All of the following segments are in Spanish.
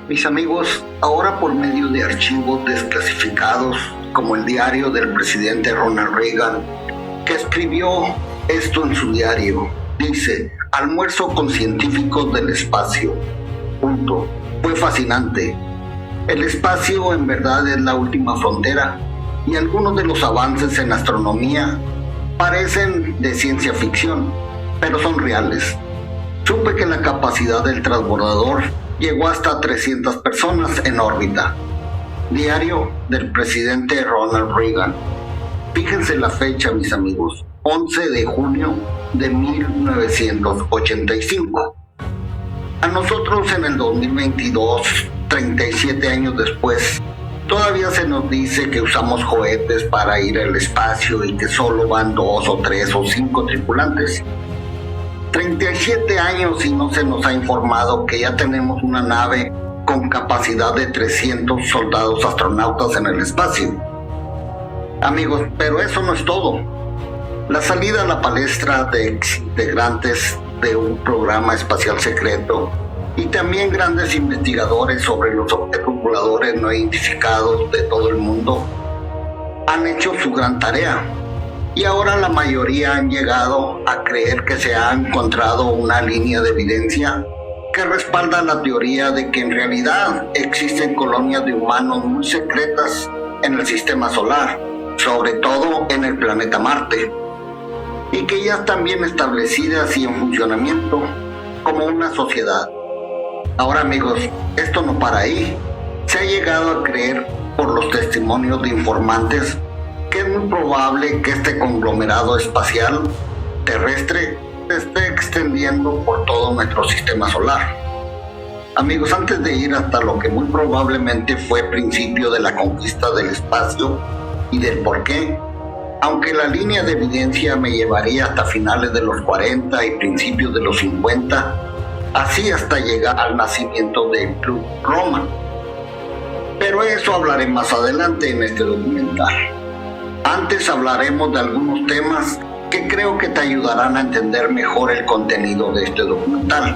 Mis amigos, ahora por medio de archivos desclasificados, como el diario del presidente Ronald Reagan, que escribió esto en su diario, dice: almuerzo con científicos del espacio. Punto. Fue fascinante. El espacio en verdad es la última frontera y algunos de los avances en astronomía parecen de ciencia ficción, pero son reales. Supe que la capacidad del transbordador llegó hasta 300 personas en órbita. Diario del presidente Ronald Reagan. Fíjense la fecha, mis amigos, 11 de junio de 1985. A nosotros en el 2022, 37 años después, todavía se nos dice que usamos cohetes para ir al espacio y que solo van 2 o 3 o 5 tripulantes. 37 años y no se nos ha informado que ya tenemos una nave con capacidad de 300 soldados astronautas en el espacio. Amigos, pero eso no es todo. La salida a la palestra de integrantes de un programa espacial secreto y también grandes investigadores sobre los objetos voladores no identificados de todo el mundo han hecho su gran tarea. Y ahora la mayoría han llegado a creer que se ha encontrado una línea de evidencia que respalda la teoría de que en realidad existen colonias de humanos muy secretas en el sistema solar, sobre todo en el planeta Marte, y que ya están bien establecidas y en funcionamiento como una sociedad. Ahora, amigos, esto no para ahí. Se ha llegado a creer por los testimonios de informantes que es muy probable que este conglomerado espacial terrestre se esté extendiendo por todo nuestro sistema solar. Amigos, antes de ir hasta lo que muy probablemente fue principio de la conquista del espacio y del por qué, aunque la línea de evidencia me llevaría hasta finales de los 40 y principios de los 50, así hasta llegar al nacimiento del Club Roma. Pero eso hablaré más adelante en este documental. Antes hablaremos de algunos temas que creo que te ayudarán a entender mejor el contenido de este documental.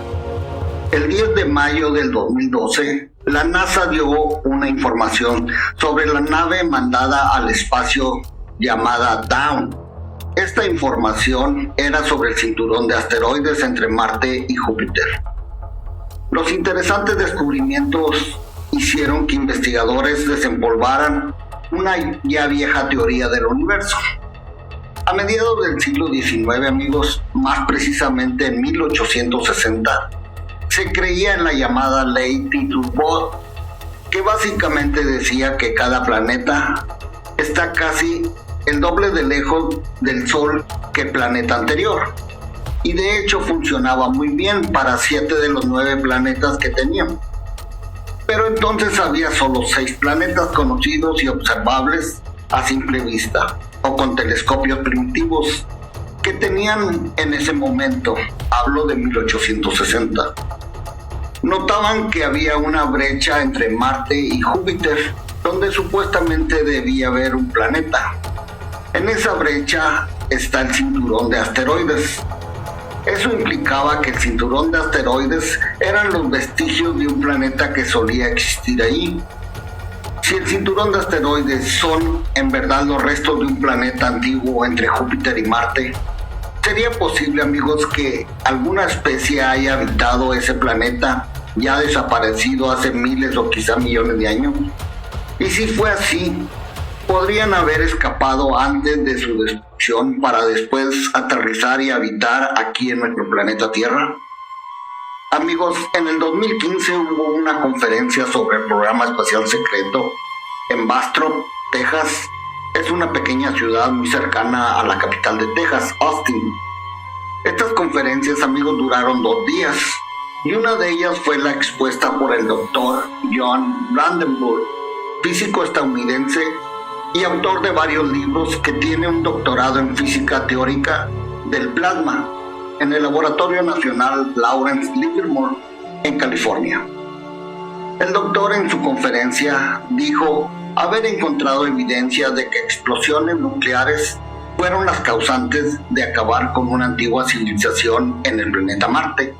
El 10 de mayo del 2012, la NASA dio una información sobre la nave mandada al espacio llamada Dawn. Esta información era sobre el cinturón de asteroides entre Marte y Júpiter. Los interesantes descubrimientos hicieron que investigadores desempolvaran una ya vieja teoría del universo. A mediados del siglo XIX, amigos, más precisamente en 1860, se creía en la llamada ley Tittle-Bode, que básicamente decía que cada planeta está casi el doble de lejos del Sol que el planeta anterior. Y de hecho funcionaba muy bien para 7 de los 9 planetas que teníamos. Pero entonces había solo 6 planetas conocidos y observables a simple vista, o con telescopios primitivos, que tenían en ese momento, hablo de 1860. Notaban que había una brecha entre Marte y Júpiter, donde supuestamente debía haber un planeta. En esa brecha está el cinturón de asteroides. Eso implicaba que el cinturón de asteroides eran los vestigios de un planeta que solía existir allí. Si el cinturón de asteroides son en verdad los restos de un planeta antiguo entre Júpiter y Marte, ¿sería posible, amigos, que alguna especie haya habitado ese planeta ya desaparecido hace miles o quizá millones de años? Y si fue así, ¿podrían haber escapado antes de su destrucción para después aterrizar y habitar aquí en nuestro planeta Tierra? Amigos, en el 2015 hubo una conferencia sobre el programa espacial secreto en Bastrop, Texas. Es una pequeña ciudad muy cercana a la capital de Texas, Austin. Estas conferencias, amigos, duraron 2 días y una de ellas fue la expuesta por el doctor John Brandenburg, físico estadounidense y autor de varios libros, que tiene un doctorado en física teórica del plasma en el Laboratorio Nacional Lawrence Livermore en California. El doctor en su conferencia dijo haber encontrado evidencia de que explosiones nucleares fueron las causantes de acabar con una antigua civilización en el planeta Marte.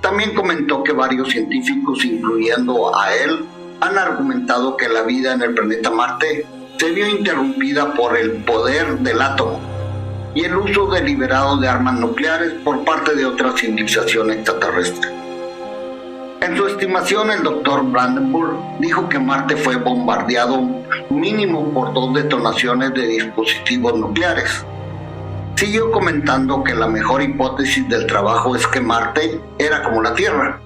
También comentó que varios científicos, incluyendo a él, han argumentado que la vida en el planeta Marte se vio interrumpida por el poder del átomo y el uso deliberado de armas nucleares por parte de otra civilización extraterrestre. En su estimación, el Dr. Brandenburg dijo que Marte fue bombardeado mínimo por 2 detonaciones de dispositivos nucleares. Siguió comentando que la mejor hipótesis del trabajo es que Marte era como la Tierra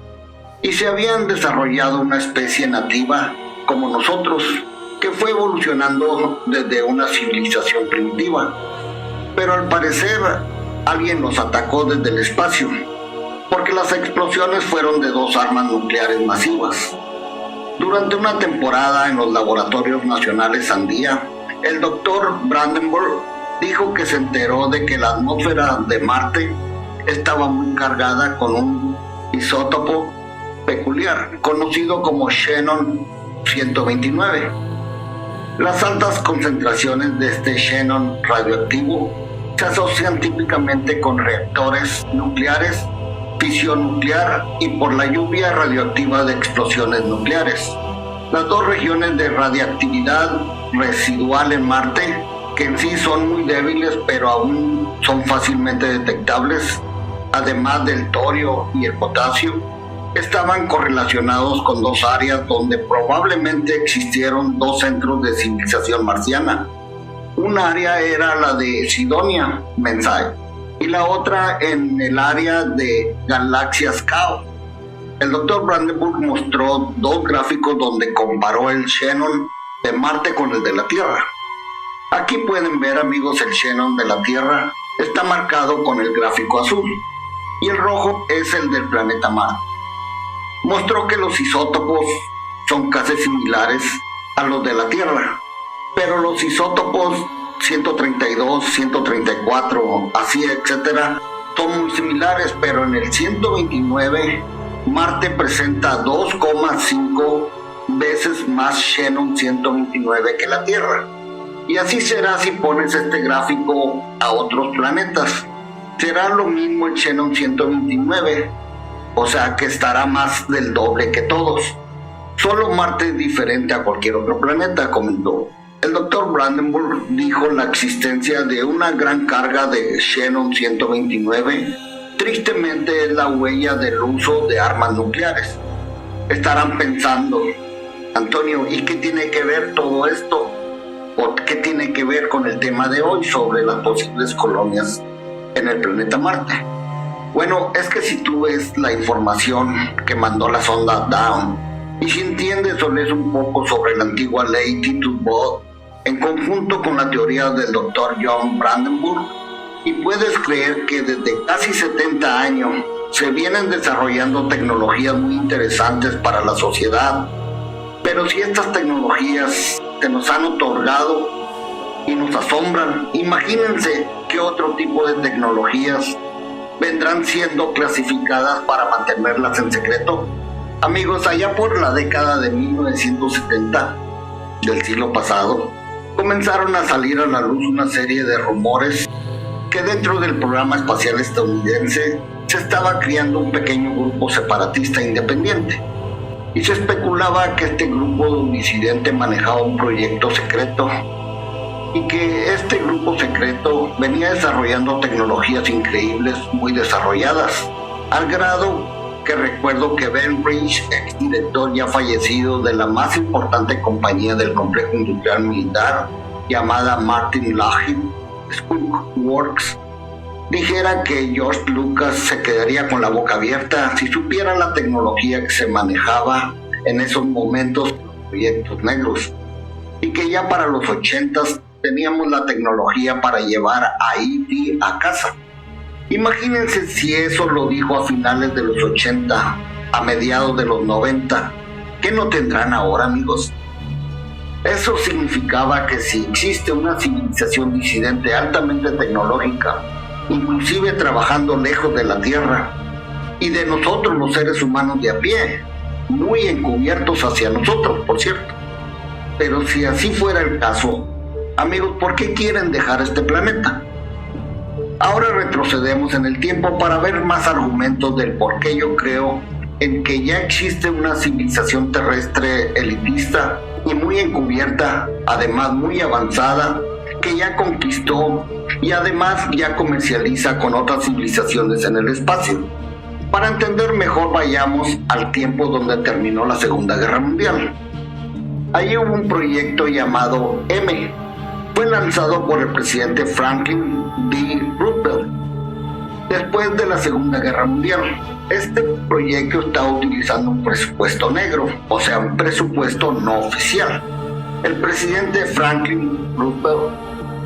y se habían desarrollado una especie nativa como nosotros que fue evolucionando desde una civilización primitiva. Pero al parecer alguien los atacó desde el espacio, porque las explosiones fueron de 2 armas nucleares masivas. Durante una temporada en los laboratorios nacionales Andía, el Dr. Brandenburg dijo que se enteró de que la atmósfera de Marte estaba muy cargada con un isótopo peculiar, conocido como Xenon 129. Las altas concentraciones de este xenón radioactivo se asocian típicamente con reactores nucleares, fisión nuclear y por la lluvia radioactiva de explosiones nucleares. Las 2 regiones de radiactividad residual en Marte, que en sí son muy débiles pero aún son fácilmente detectables, además del torio y el potasio, estaban correlacionados con 2 áreas donde probablemente existieron 2 centros de civilización marciana. Una área era la de Sidonia Mensae y la otra en el área de Galaxias Cao. El Dr. Brandenburg mostró 2 gráficos donde comparó el xenón de Marte con el de la Tierra. Aquí pueden ver, amigos, el xenón de la Tierra está marcado con el gráfico azul y el rojo es el del planeta Marte. Mostró que los isótopos son casi similares a los de la Tierra, pero los isótopos 132, 134, así etcétera, son muy similares, pero en el 129 Marte presenta 2,5 veces más xenón 129 que la Tierra. Y así será si pones este gráfico a otros planetas. Será lo mismo el xenón 129, o sea que estará más del doble que todos. Solo Marte es diferente a cualquier otro planeta, comentó. El Dr. Brandenburg dijo la existencia de una gran carga de xenón 129 tristemente es la huella del uso de armas nucleares. Estarán pensando, Antonio, ¿y qué tiene que ver todo esto? ¿O qué tiene que ver con el tema de hoy sobre las posibles colonias en el planeta Marte? Bueno, es que si tú ves la información que mandó la sonda Dawn y si entiendes o lees un poco sobre la antigua ley Titus-Bot en conjunto con la teoría del Dr. John Brandenburg, y puedes creer que desde casi 70 años se vienen desarrollando tecnologías muy interesantes para la sociedad, pero si estas tecnologías se nos han otorgado y nos asombran, imagínense qué otro tipo de tecnologías vendrán siendo clasificadas para mantenerlas en secreto. Amigos, allá por la década de 1970 del siglo pasado, comenzaron a salir a la luz una serie de rumores que dentro del programa espacial estadounidense se estaba creando un pequeño grupo separatista independiente. Y se especulaba que este grupo disidente manejaba un proyecto secreto y que este grupo secreto venía desarrollando tecnologías increíbles, muy desarrolladas, al grado que recuerdo que Ben Rich, exdirector ya fallecido de la más importante compañía del complejo industrial militar, llamada Martin Lockheed Skunk Works, dijera que George Lucas se quedaría con la boca abierta si supiera la tecnología que se manejaba en esos momentos en los proyectos negros, y que ya para los 80s teníamos la tecnología para llevar a E.T. a casa. Imagínense si eso lo dijo a finales de los 80, a mediados de los 90, ¿qué no tendrán ahora, amigos? Eso significaba que si existe una civilización disidente altamente tecnológica, inclusive trabajando lejos de la Tierra y de nosotros los seres humanos de a pie, muy encubiertos hacia nosotros, por cierto. Pero si así fuera el caso, amigos, ¿por qué quieren dejar este planeta? Ahora retrocedemos en el tiempo para ver más argumentos del por qué yo creo en que ya existe una civilización terrestre elitista y muy encubierta, además muy avanzada, que ya conquistó y además ya comercializa con otras civilizaciones en el espacio. Para entender mejor, vayamos al tiempo donde terminó la Segunda Guerra Mundial. Allí hubo un proyecto llamado M. Fue lanzado por el presidente Franklin D. Roosevelt después de la Segunda Guerra Mundial. Este proyecto estaba utilizando un presupuesto negro, o sea, un presupuesto no oficial. El presidente Franklin Roosevelt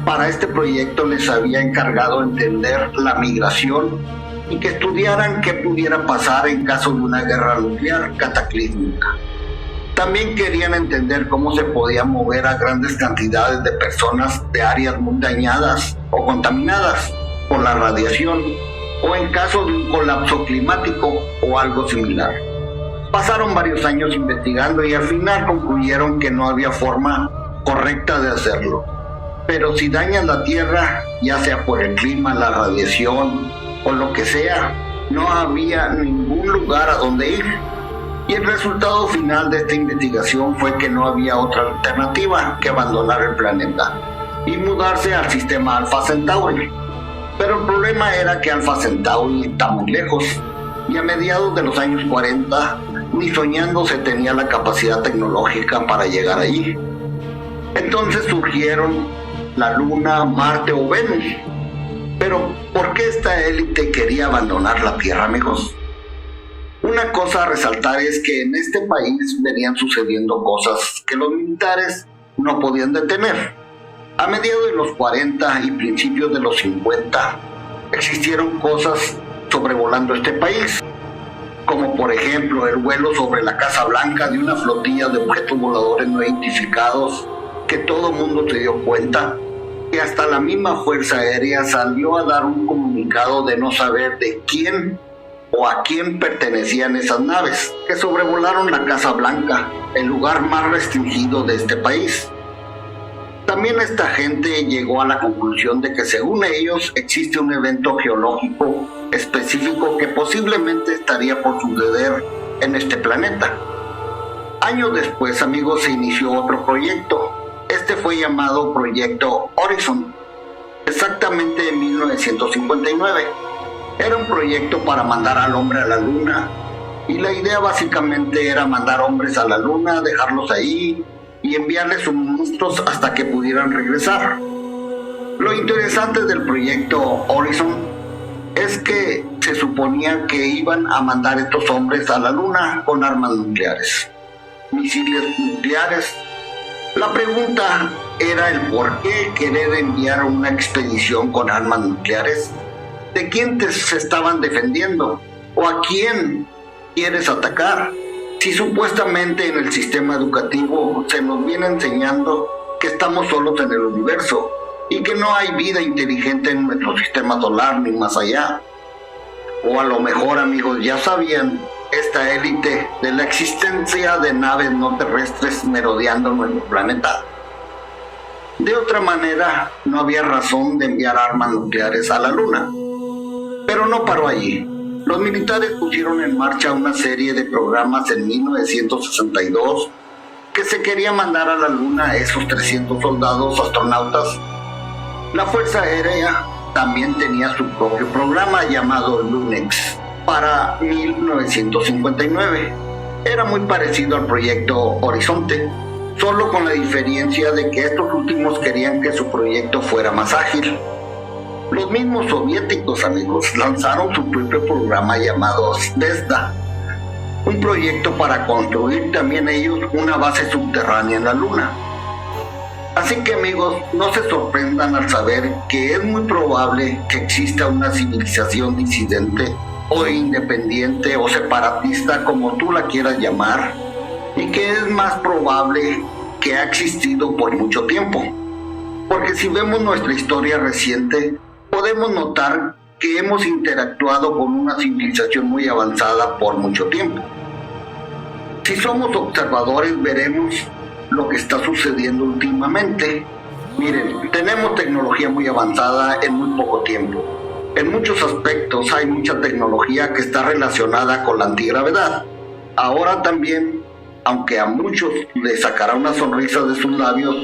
para este proyecto les había encargado entender la migración y que estudiaran qué pudiera pasar en caso de una guerra nuclear cataclísmica. También querían entender cómo se podía mover a grandes cantidades de personas de áreas muy dañadas o contaminadas por la radiación o en caso de un colapso climático o algo similar. Pasaron varios años investigando y al final concluyeron que no había forma correcta de hacerlo. Pero si dañas la Tierra, ya sea por el clima, la radiación o lo que sea, no había ningún lugar a donde ir. Y el resultado final de esta investigación fue que no había otra alternativa que abandonar el planeta y mudarse al sistema Alpha Centauri. Pero el problema era que Alpha Centauri está muy lejos y a mediados de los años 40 ni soñando se tenía la capacidad tecnológica para llegar allí. Entonces surgieron la Luna, Marte o Venus. Pero ¿por qué esta élite quería abandonar la Tierra, amigos? Una cosa a resaltar es que en este país venían sucediendo cosas que los militares no podían detener. A mediados de los 40 y principios de los 50 existieron cosas sobrevolando este país, como por ejemplo el vuelo sobre la Casa Blanca de una flotilla de objetos voladores no identificados que todo el mundo se dio cuenta, que hasta la misma Fuerza Aérea salió a dar un comunicado de no saber de quién o a quién pertenecían esas naves que sobrevolaron la Casa Blanca, el lugar más restringido de este país. También esta gente llegó a la conclusión de que según ellos existe un evento geológico específico que posiblemente estaría por suceder en este planeta. Años después, amigos, se inició otro proyecto. Este fue llamado Proyecto Horizon, exactamente en 1959. Era un proyecto para mandar al hombre a la Luna y la idea básicamente era mandar hombres a la Luna, dejarlos ahí y enviarles suministros hasta que pudieran regresar. Lo interesante del proyecto Horizon es que se suponía que iban a mandar estos hombres a la Luna con armas nucleares, misiles nucleares. La pregunta era el por qué querer enviar una expedición con armas nucleares. ¿De quién se estaban defendiendo? ¿O a quién quieres atacar? Si supuestamente en el sistema educativo se nos viene enseñando que estamos solos en el universo y que no hay vida inteligente en nuestro sistema solar ni más allá. O a lo mejor, amigos, ya sabían esta élite de la existencia de naves no terrestres merodeando nuestro planeta. De otra manera, no había razón de enviar armas nucleares a la Luna. Pero no paró allí. Los militares pusieron en marcha una serie de programas en 1962 que se quería mandar a la Luna a esos 300 soldados astronautas. La Fuerza Aérea también tenía su propio programa llamado LUNEX para 1959. Era muy parecido al proyecto Horizonte, solo con la diferencia de que estos últimos querían que su proyecto fuera más ágil. Los mismos soviéticos, amigos, lanzaron su propio programa llamado Zvezda, un proyecto para construir también ellos una base subterránea en la Luna. Así que, amigos, no se sorprendan al saber que es muy probable que exista una civilización disidente o independiente o separatista, como tú la quieras llamar, y que es más probable que ha existido por mucho tiempo. Porque si vemos nuestra historia reciente, podemos notar que hemos interactuado con una civilización muy avanzada por mucho tiempo. Si somos observadores, veremos lo que está sucediendo últimamente. Miren, tenemos tecnología muy avanzada en muy poco tiempo. En muchos aspectos hay mucha tecnología que está relacionada con la antigravedad. Ahora también, aunque a muchos les sacará una sonrisa de sus labios,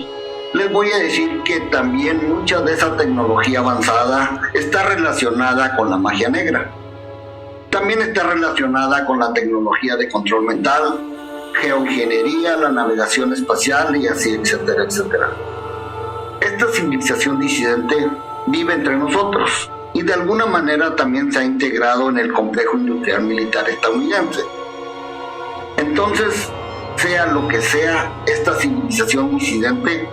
les voy a decir que también mucha de esa tecnología avanzada está relacionada con la magia negra. También está relacionada con la tecnología de control mental, geoingeniería, la navegación espacial y así, etcétera, etcétera. Esta civilización disidente vive entre nosotros y de alguna manera también se ha integrado en el complejo industrial militar estadounidense. Entonces, sea lo que sea, esta civilización disidente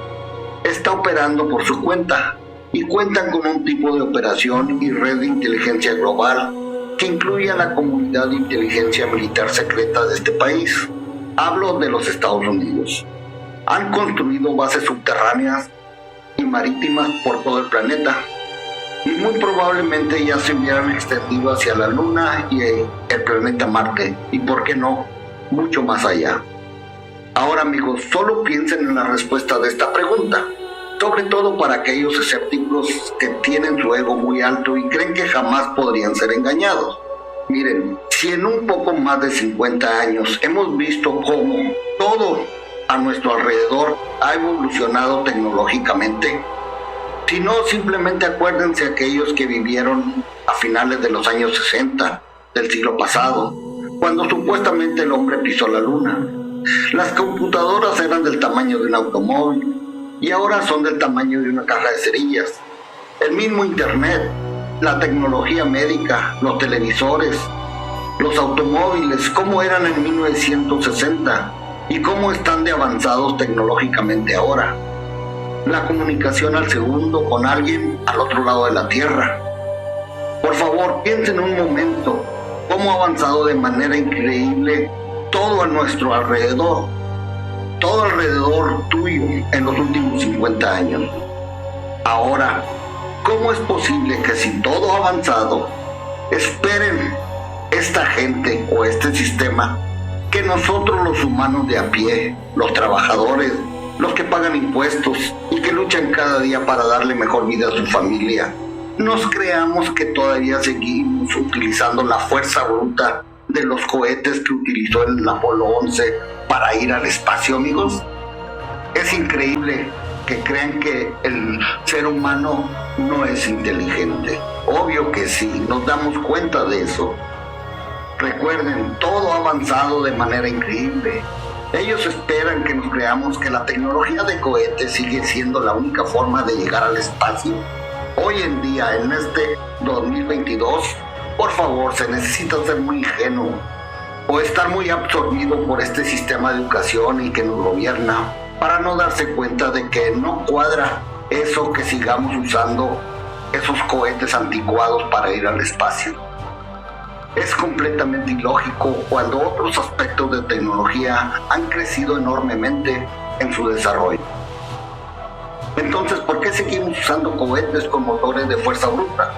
está operando por su cuenta y cuentan con un tipo de operación y red de inteligencia global que incluye a la comunidad de inteligencia militar secreta de este país. Hablo de los Estados Unidos. Han construido bases subterráneas y marítimas por todo el planeta y muy probablemente ya se hubieran extendido hacia la Luna y el planeta Marte y, por qué no, mucho más allá. Ahora, amigos, solo piensen en la respuesta de esta pregunta, sobre todo para aquellos escépticos que tienen su ego muy alto y creen que jamás podrían ser engañados. Miren, si en un poco más de 50 años hemos visto cómo todo a nuestro alrededor ha evolucionado tecnológicamente, si no, simplemente acuérdense aquellos que vivieron a finales de los años 60 del siglo pasado, cuando supuestamente el hombre pisó la luna. Las computadoras eran del tamaño de un automóvil y ahora son del tamaño de una caja de cerillas. El mismo internet, la tecnología médica, los televisores, los automóviles, cómo eran en 1960 y cómo están de avanzados tecnológicamente ahora. La comunicación al segundo con alguien al otro lado de la Tierra. Por favor, piensen un momento cómo ha avanzado de manera increíble todo a nuestro alrededor, todo alrededor tuyo en los últimos 50 años. Ahora, ¿cómo es posible que si todo ha avanzado, esperen esta gente o este sistema que nosotros los humanos de a pie, los trabajadores, los que pagan impuestos y que luchan cada día para darle mejor vida a su familia, nos creamos que todavía seguimos utilizando la fuerza bruta de los cohetes que utilizó el Apolo 11 para ir al espacio, amigos? Es increíble que crean que el ser humano no es inteligente. Obvio que sí, nos damos cuenta de eso. Recuerden, todo ha avanzado de manera increíble. Ellos esperan que nos creamos que la tecnología de cohetes sigue siendo la única forma de llegar al espacio. Hoy en día, en este 2022, por favor, se necesita ser muy ingenuo o estar muy absorbido por este sistema de educación y que nos gobierna para no darse cuenta de que no cuadra eso que sigamos usando esos cohetes anticuados para ir al espacio. Es completamente ilógico cuando otros aspectos de tecnología han crecido enormemente en su desarrollo. Entonces, ¿por qué seguimos usando cohetes con motores de fuerza bruta?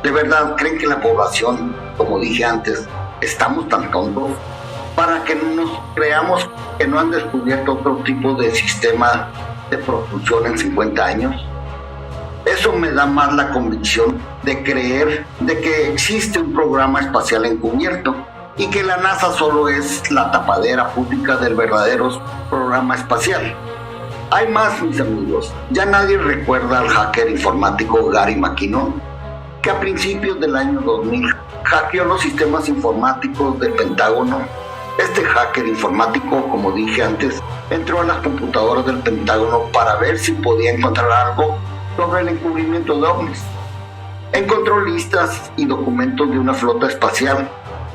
¿De verdad creen que la población, como dije antes, estamos tan tontos para que nos creamos que no han descubierto otro tipo de sistema de propulsión en 50 años? Eso me da más la convicción de creer de que existe un programa espacial encubierto y que la NASA solo es la tapadera pública del verdadero programa espacial. Hay más, mis amigos. Ya nadie recuerda al hacker informático Gary McKinnon, que a principios del año 2000 hackeó los sistemas informáticos del Pentágono. Este hacker informático, como dije antes, entró a las computadoras del Pentágono para ver si podía encontrar algo sobre el encubrimiento de ovnis. Encontró listas y documentos de una flota espacial,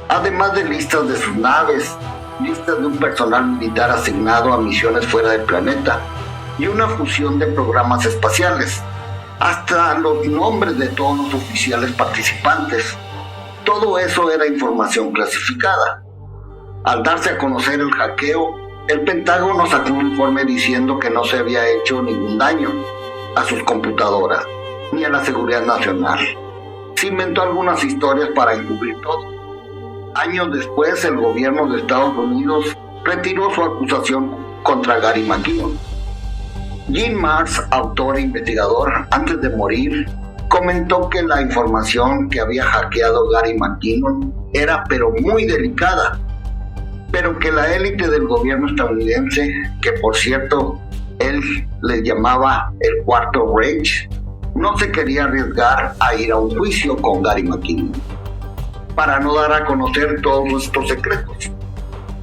además de listas de sus naves, listas de un personal militar asignado a misiones fuera del planeta y una fusión de programas espaciales, hasta los nombres de todos los oficiales participantes. Todo eso era información clasificada. Al darse a conocer el hackeo, el Pentágono sacó un informe diciendo que no se había hecho ningún daño a sus computadoras ni a la seguridad nacional. Se inventó algunas historias para encubrir todo. Años después, el gobierno de Estados Unidos retiró su acusación contra Gary McKinnon. Jim Marrs, autor e investigador, antes de morir, comentó que la información que había hackeado Gary McKinnon era pero muy delicada, pero que la élite del gobierno estadounidense, que por cierto él le llamaba el Cuarto Reich, no se quería arriesgar a ir a un juicio con Gary McKinnon para no dar a conocer todos estos secretos.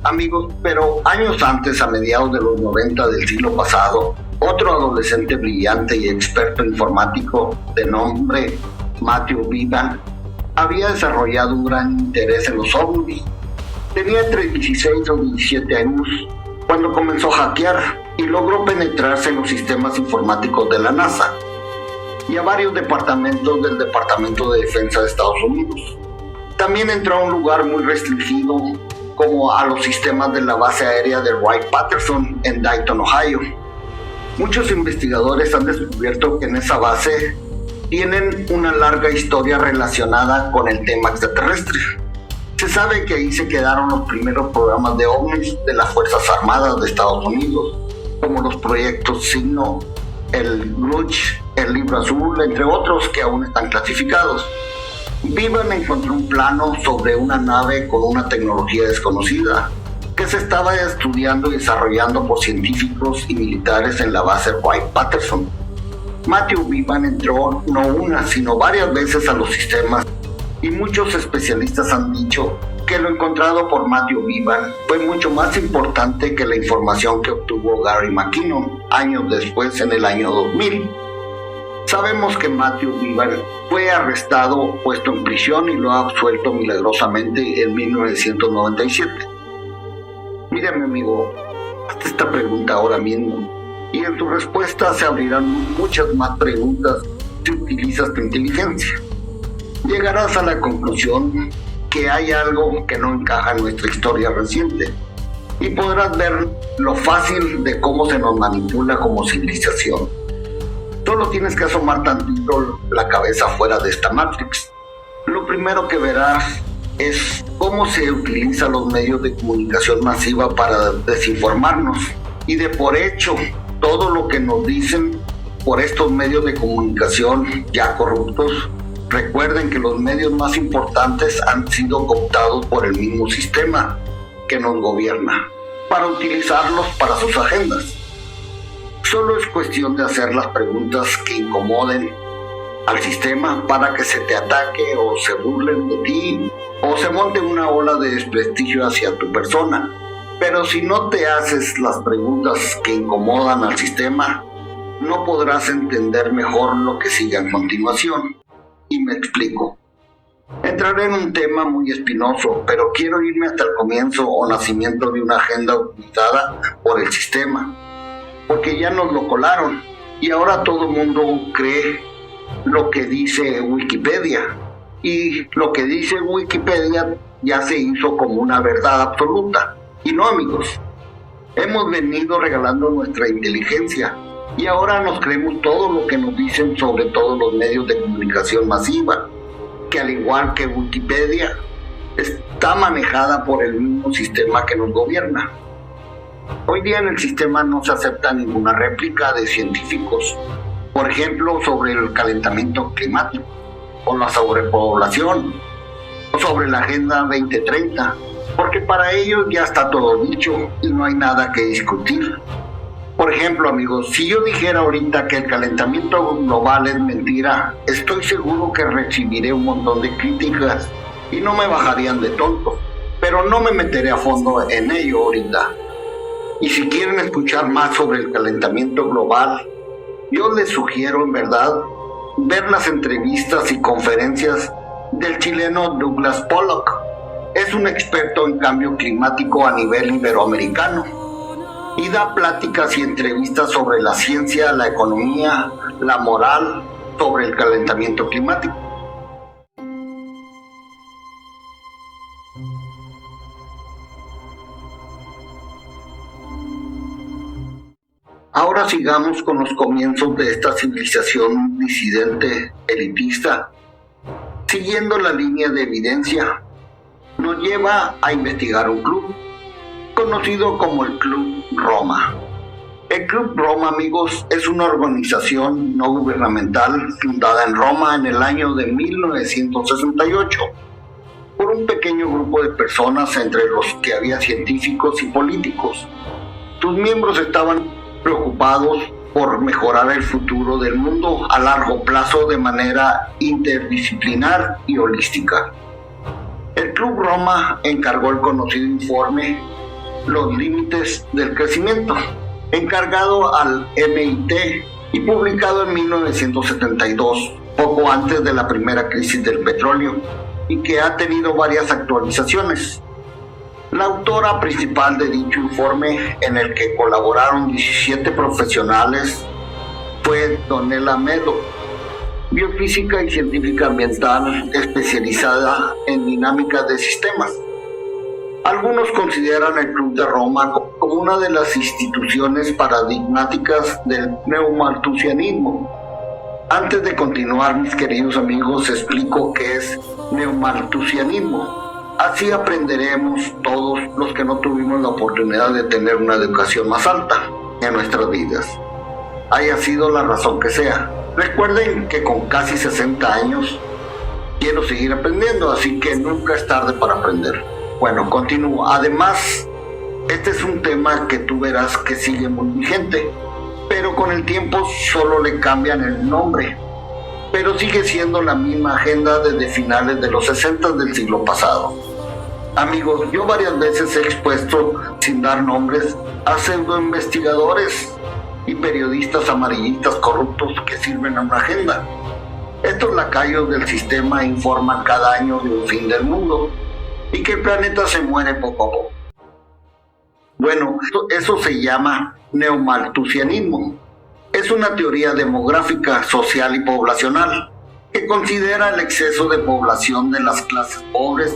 Amigos, pero años antes, a mediados de los 90 del siglo pasado, otro adolescente brillante y experto informático de nombre Matthew Bevan había desarrollado un gran interés en los ovnis. Tenía entre 16 o 17 años cuando comenzó a hackear y logró penetrarse en los sistemas informáticos de la NASA y a varios departamentos del Departamento de Defensa de Estados Unidos. También entró a un lugar muy restringido como a los sistemas de la base aérea de Wright-Patterson en Dayton, Ohio. Muchos investigadores han descubierto que en esa base tienen una larga historia relacionada con el tema extraterrestre. Se sabe que ahí se quedaron los primeros programas de ovnis de las Fuerzas Armadas de Estados Unidos, como los proyectos Signo, el Grudge, el Libro Azul, entre otros que aún están clasificados. Bevan encontró un plano sobre una nave con una tecnología desconocida que se estaba estudiando y desarrollando por científicos y militares en la base Wright-Patterson. Matthew Bevan entró no una, sino varias veces a los sistemas y muchos especialistas han dicho que lo encontrado por Matthew Bevan fue mucho más importante que la información que obtuvo Gary McKinnon años después, en el año 2000. Sabemos que Matthew Bevan fue arrestado, puesto en prisión y lo ha absuelto milagrosamente en 1997. Mira, mi amigo, hazte esta pregunta ahora mismo y en tu respuesta se abrirán muchas más preguntas si utilizas tu inteligencia. Llegarás a la conclusión que hay algo que no encaja en nuestra historia reciente y podrás ver lo fácil de cómo se nos manipula como civilización. Solo tienes que asomar tantito la cabeza fuera de esta Matrix. Lo primero que verás es cómo se utilizan los medios de comunicación masiva para desinformarnos y de por hecho todo lo que nos dicen por estos medios de comunicación ya corruptos. Recuerden que los medios más importantes han sido cooptados por el mismo sistema que nos gobierna para utilizarlos para sus agendas. Solo es cuestión de hacer las preguntas que incomoden al sistema para que se te ataque o se burlen de ti o se monte una ola de desprestigio hacia tu persona. Pero si no te haces las preguntas que incomodan al sistema, no podrás entender mejor lo que sigue a continuación. Y me explico. Entraré en un tema muy espinoso, pero quiero irme hasta el comienzo o nacimiento de una agenda utilizada por el sistema, porque ya nos lo colaron y ahora todo el mundo cree lo que dice Wikipedia, y lo que dice Wikipedia ya se hizo como una verdad absoluta. Y no, amigos, hemos venido regalando nuestra inteligencia y ahora nos creemos todo lo que nos dicen, sobre todos los medios de comunicación masiva, que al igual que Wikipedia está manejada por el mismo sistema que nos gobierna. Hoy día en el sistema no se acepta ninguna réplica de científicos, por ejemplo, sobre el calentamiento climático, o la sobrepoblación, o sobre la Agenda 2030, porque para ellos ya está todo dicho y no hay nada que discutir. Por ejemplo, amigos, si yo dijera ahorita que el calentamiento global es mentira, estoy seguro que recibiré un montón de críticas y no me bajarían de tonto, pero no me meteré a fondo en ello ahorita. Y si quieren escuchar más sobre el calentamiento global, yo les sugiero en verdad ver las entrevistas y conferencias del chileno Douglas Pollock. Es un experto en cambio climático a nivel iberoamericano y da pláticas y entrevistas sobre la ciencia, la economía, la moral, sobre el calentamiento climático. Ahora sigamos con los comienzos de esta civilización disidente elitista. Siguiendo la línea de evidencia, nos lleva a investigar un club conocido como el Club Roma. El Club Roma, amigos, es una organización no gubernamental fundada en Roma en el año de 1968 por un pequeño grupo de personas, entre los que había científicos y políticos. Sus miembros estaban preocupados por mejorar el futuro del mundo a largo plazo de manera interdisciplinar y holística. El Club Roma encargó el conocido informe Los Límites del Crecimiento, encargado al MIT y publicado en 1972, poco antes de la primera crisis del petróleo, y que ha tenido varias actualizaciones. La autora principal de dicho informe, en el que colaboraron 17 profesionales, fue Donella Meadows, biofísica y científica ambiental especializada en dinámica de sistemas. Algunos consideran el Club de Roma como una de las instituciones paradigmáticas del neomalthusianismo. Antes de continuar, mis queridos amigos, explico qué es neomalthusianismo. Así aprenderemos todos los que no tuvimos la oportunidad de tener una educación más alta en nuestras vidas, haya sido la razón que sea. Recuerden que con casi 60 años quiero seguir aprendiendo, así que nunca es tarde para aprender. Bueno, continúo. Además, este es un tema que tú verás que sigue muy vigente, pero con el tiempo solo le cambian el nombre, pero sigue siendo la misma agenda desde finales de los 60 del siglo pasado. Amigos, yo varias veces he expuesto, sin dar nombres, a pseudoinvestigadores y periodistas amarillistas corruptos que sirven a una agenda. Estos lacayos del sistema informan cada año de un fin del mundo y que el planeta se muere poco a poco. Bueno, eso se llama neomalthusianismo. Es una teoría demográfica, social y poblacional que considera el exceso de población de las clases pobres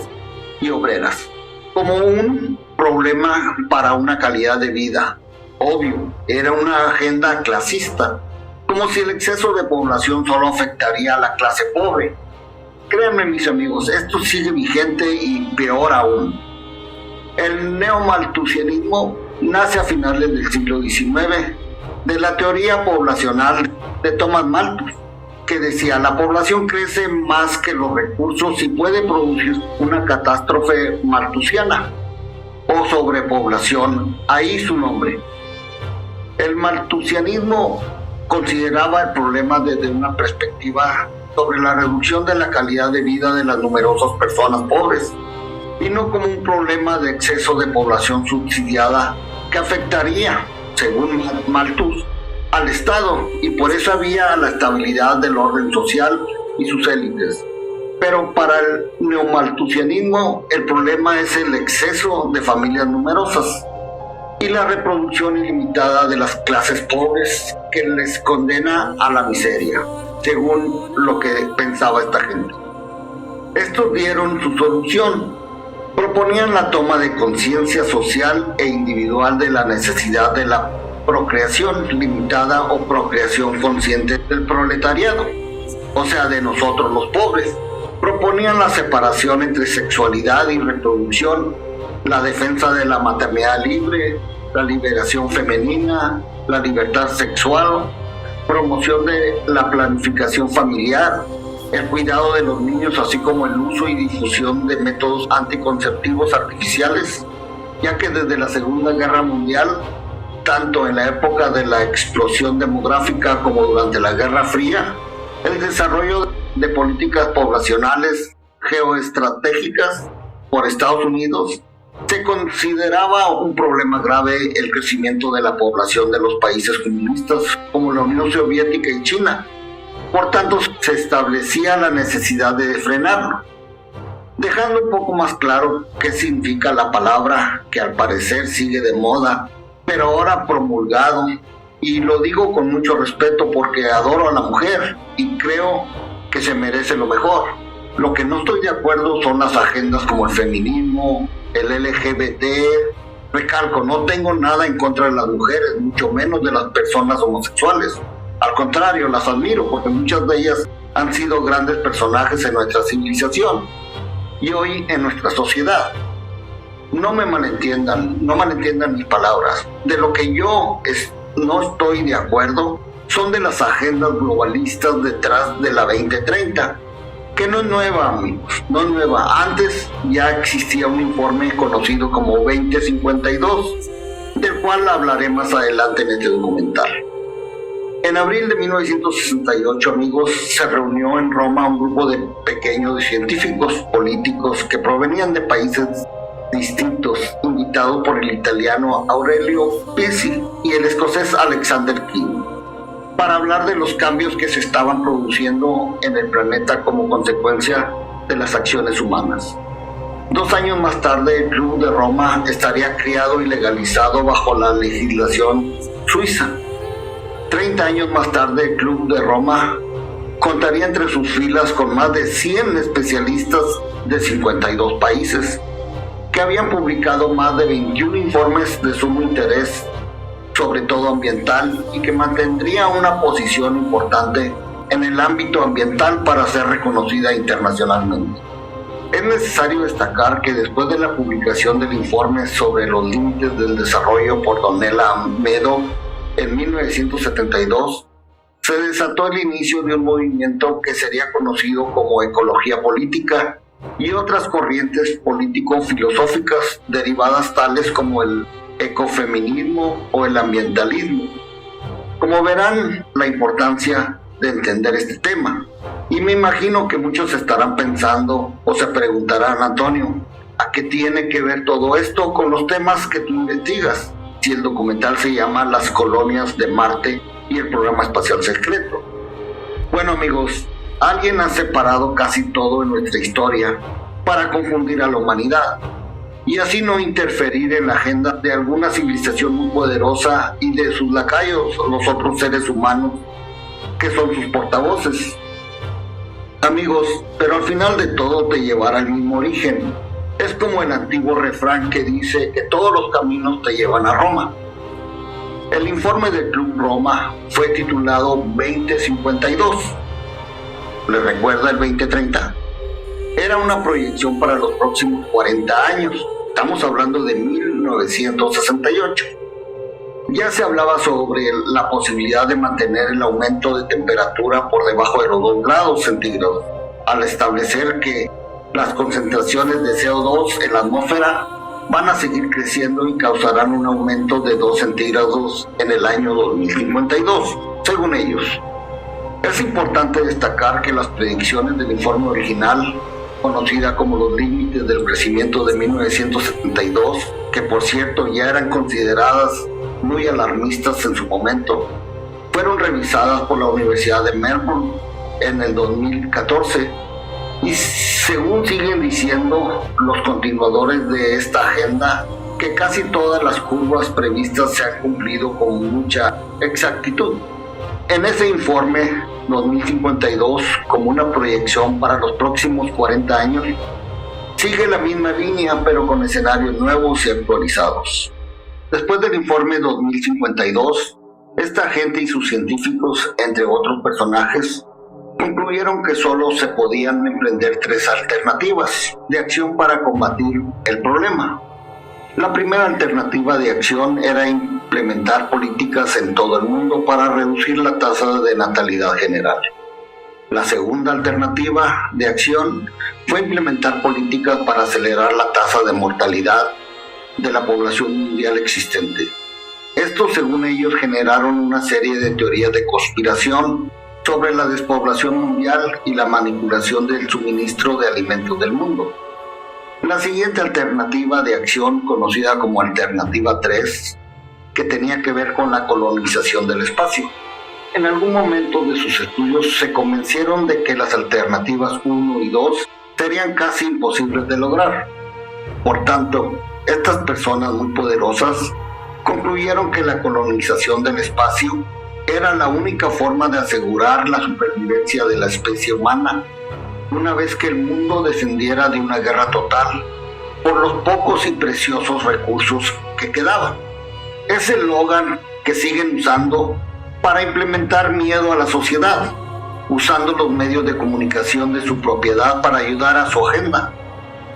y obreras como un problema para una calidad de vida. Obvio, era una agenda clasista, como si el exceso de población solo afectaría a la clase pobre. Créanme, mis amigos, esto sigue vigente y peor aún. El neomalthusianismo nace a finales del siglo XIX de la teoría poblacional de Thomas Malthus, que decía: la población crece más que los recursos y puede producir una catástrofe malthusiana o sobrepoblación, ahí su nombre. El malthusianismo consideraba el problema desde una perspectiva sobre la reducción de la calidad de vida de las numerosas personas pobres, y no como un problema de exceso de población subsidiada que afectaría, según Malthus, al Estado, y por eso había la estabilidad del orden social y sus élites. Pero para el neomalthusianismo el problema es el exceso de familias numerosas y la reproducción ilimitada de las clases pobres, que les condena a la miseria, según lo que pensaba esta gente. Estos dieron su solución. Proponían la toma de conciencia social e individual de la necesidad de la procreación limitada o procreación consciente del proletariado, o sea, de nosotros los pobres. Proponían la separación entre sexualidad y reproducción, la defensa de la maternidad libre, la liberación femenina, la libertad sexual, promoción de la planificación familiar, el cuidado de los niños, así como el uso y difusión de métodos anticonceptivos artificiales, ya que desde la Segunda Guerra Mundial, tanto en la época de la explosión demográfica como durante la Guerra Fría, el desarrollo de políticas poblacionales geoestratégicas por Estados Unidos se consideraba un problema grave el crecimiento de la población de los países comunistas como la Unión Soviética y China. Por tanto, se establecía la necesidad de frenarlo, dejando un poco más claro qué significa la palabra que al parecer sigue de moda, pero ahora promulgado, y lo digo con mucho respeto porque adoro a la mujer y creo que se merece lo mejor. Lo que no estoy de acuerdo son las agendas como el feminismo, el LGBT. Recalco, no tengo nada en contra de las mujeres, mucho menos de las personas homosexuales. Al contrario, las admiro porque muchas de ellas han sido grandes personajes en nuestra civilización y hoy en nuestra sociedad. No me malentiendan mis palabras. De lo que yo no estoy de acuerdo son de las agendas globalistas detrás de la 2030, que no es nueva, amigos, no es nueva. Antes ya existía un informe conocido como 2052, del cual hablaré más adelante en este documental. En abril de 1968, amigos, se reunió en Roma un grupo de pequeños científicos políticos que provenían de países distintos, invitado por el italiano Aurelio Pizzi y el escocés Alexander King, para hablar de los cambios que se estaban produciendo en el planeta como consecuencia de las acciones humanas. 2 años más tarde, el Club de Roma estaría creado y legalizado bajo la legislación suiza. 30 años más tarde, el Club de Roma contaría entre sus filas con más de 100 especialistas de 52 países, que habían publicado más de 21 informes de sumo interés, sobre todo ambiental, y que mantendría una posición importante en el ámbito ambiental para ser reconocida internacionalmente. Es necesario destacar que después de la publicación del informe sobre los límites del desarrollo por Donella Meadow en 1972, se desató el inicio de un movimiento que sería conocido como ecología política y otras corrientes político-filosóficas derivadas tales como el ecofeminismo o el ambientalismo. Como verán, la importancia de entender este tema. Y me imagino que muchos estarán pensando o se preguntarán, Antonio, ¿a qué tiene que ver todo esto con los temas que tú investigas? Si el documental se llama Las colonias de Marte y el programa espacial secreto. Bueno, amigos, alguien ha separado casi todo en nuestra historia para confundir a la humanidad y así no interferir en la agenda de alguna civilización muy poderosa y de sus lacayos, los otros seres humanos que son sus portavoces. Amigos, pero al final de todo te llevará al mismo origen. Es como el antiguo refrán que dice que todos los caminos te llevan a Roma. El informe del Club Roma fue titulado 2052. ¿Le recuerda el 2030? Era una proyección para los próximos 40 años. Estamos hablando de 1968. Ya se hablaba sobre la posibilidad de mantener el aumento de temperatura por debajo de los 2 grados centígrados, al establecer que las concentraciones de CO2 en la atmósfera van a seguir creciendo y causarán un aumento de 2 centígrados en el año 2052, según ellos. Es importante destacar que las predicciones del informe original, conocida como los límites del crecimiento de 1972, que por cierto ya eran consideradas muy alarmistas en su momento, fueron revisadas por la Universidad de Melbourne en el 2014 y según siguen diciendo los continuadores de esta agenda, que casi todas las curvas previstas se han cumplido con mucha exactitud. En ese informe 2052, como una proyección para los próximos 40 años, sigue la misma línea pero con escenarios nuevos y actualizados. Después del informe 2052, esta gente y sus científicos, entre otros personajes, concluyeron que solo se podían emprender 3 alternativas de acción para combatir el problema. La primera alternativa de acción era implementar políticas en todo el mundo para reducir la tasa de natalidad general. La segunda alternativa de acción fue implementar políticas para acelerar la tasa de mortalidad de la población mundial existente. Esto, según ellos, generaron una serie de teorías de conspiración sobre la despoblación mundial y la manipulación del suministro de alimentos del mundo. La siguiente alternativa de acción, conocida como Alternativa 3, que tenía que ver con la colonización del espacio. En algún momento de sus estudios se convencieron de que las alternativas 1 y 2 serían casi imposibles de lograr. Por tanto, estas personas muy poderosas concluyeron que la colonización del espacio era la única forma de asegurar la supervivencia de la especie humana, una vez que el mundo descendiera de una guerra total por los pocos y preciosos recursos que quedaban. Es el eslogan que siguen usando para implementar miedo a la sociedad, usando los medios de comunicación de su propiedad para ayudar a su agenda.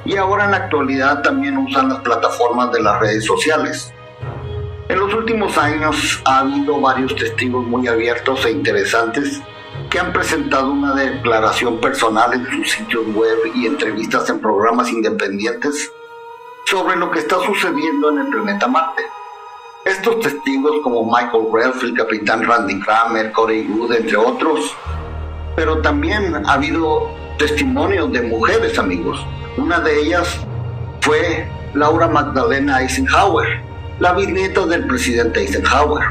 Y ahora en la actualidad también usan las plataformas de las redes sociales. En los últimos años ha habido varios testigos muy abiertos e interesantes que han presentado una declaración personal en sus sitios web y entrevistas en programas independientes sobre lo que está sucediendo en el planeta Marte. Estos testigos como Michael Redfield, el capitán Randy Cramer, Corey Goode, entre otros, pero también ha habido testimonios de mujeres, amigos. Una de ellas fue Laura Magdalena Eisenhower, la bisnieta del presidente Eisenhower.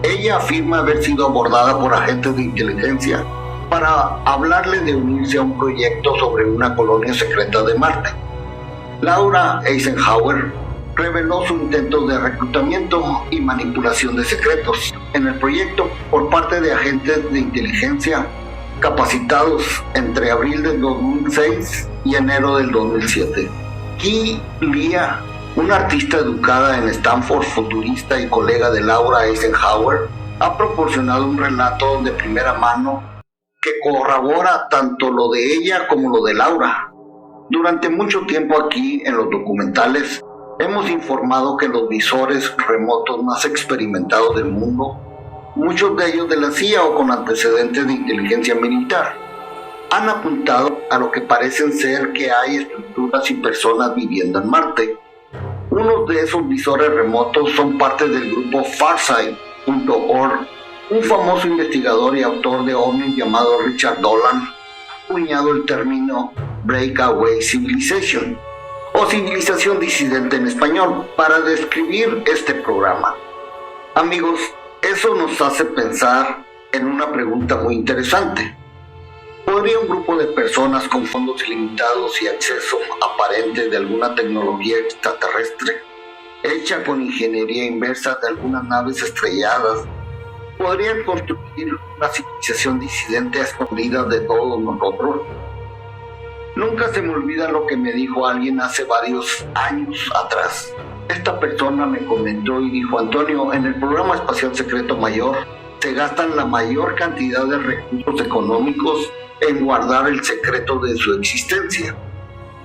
Ella afirma haber sido abordada por agentes de inteligencia para hablarle de unirse a un proyecto sobre una colonia secreta de Marte. Laura Eisenhower reveló su intento de reclutamiento y manipulación de secretos en el proyecto por parte de agentes de inteligencia capacitados entre abril del 2006 y enero del 2007. Ki Lia, una artista educada en Stanford, futurista y colega de Laura Eisenhower, ha proporcionado un relato de primera mano que corrobora tanto lo de ella como lo de Laura. Durante mucho tiempo aquí, en los documentales, hemos informado que los visores remotos más experimentados del mundo, muchos de ellos de la CIA o con antecedentes de inteligencia militar, han apuntado a lo que parecen ser que hay estructuras y personas viviendo en Marte. Unos de esos visores remotos son parte del grupo Farsight.org. Un famoso investigador y autor de ovnis llamado Richard Dolan ha acuñado el término Breakaway Civilization, o civilización disidente en español, para describir este programa. Amigos, eso nos hace pensar en una pregunta muy interesante. ¿Podría un grupo de personas con fondos ilimitados y acceso aparente de alguna tecnología extraterrestre, hecha con ingeniería inversa de algunas naves estrelladas, podrían construir una civilización disidente a escondidas de todos nosotros? Nunca se me olvida lo que me dijo alguien hace varios años atrás. Esta persona me comentó y dijo: Antonio, en el programa espacial secreto mayor se gastan la mayor cantidad de recursos económicos en guardar el secreto de su existencia,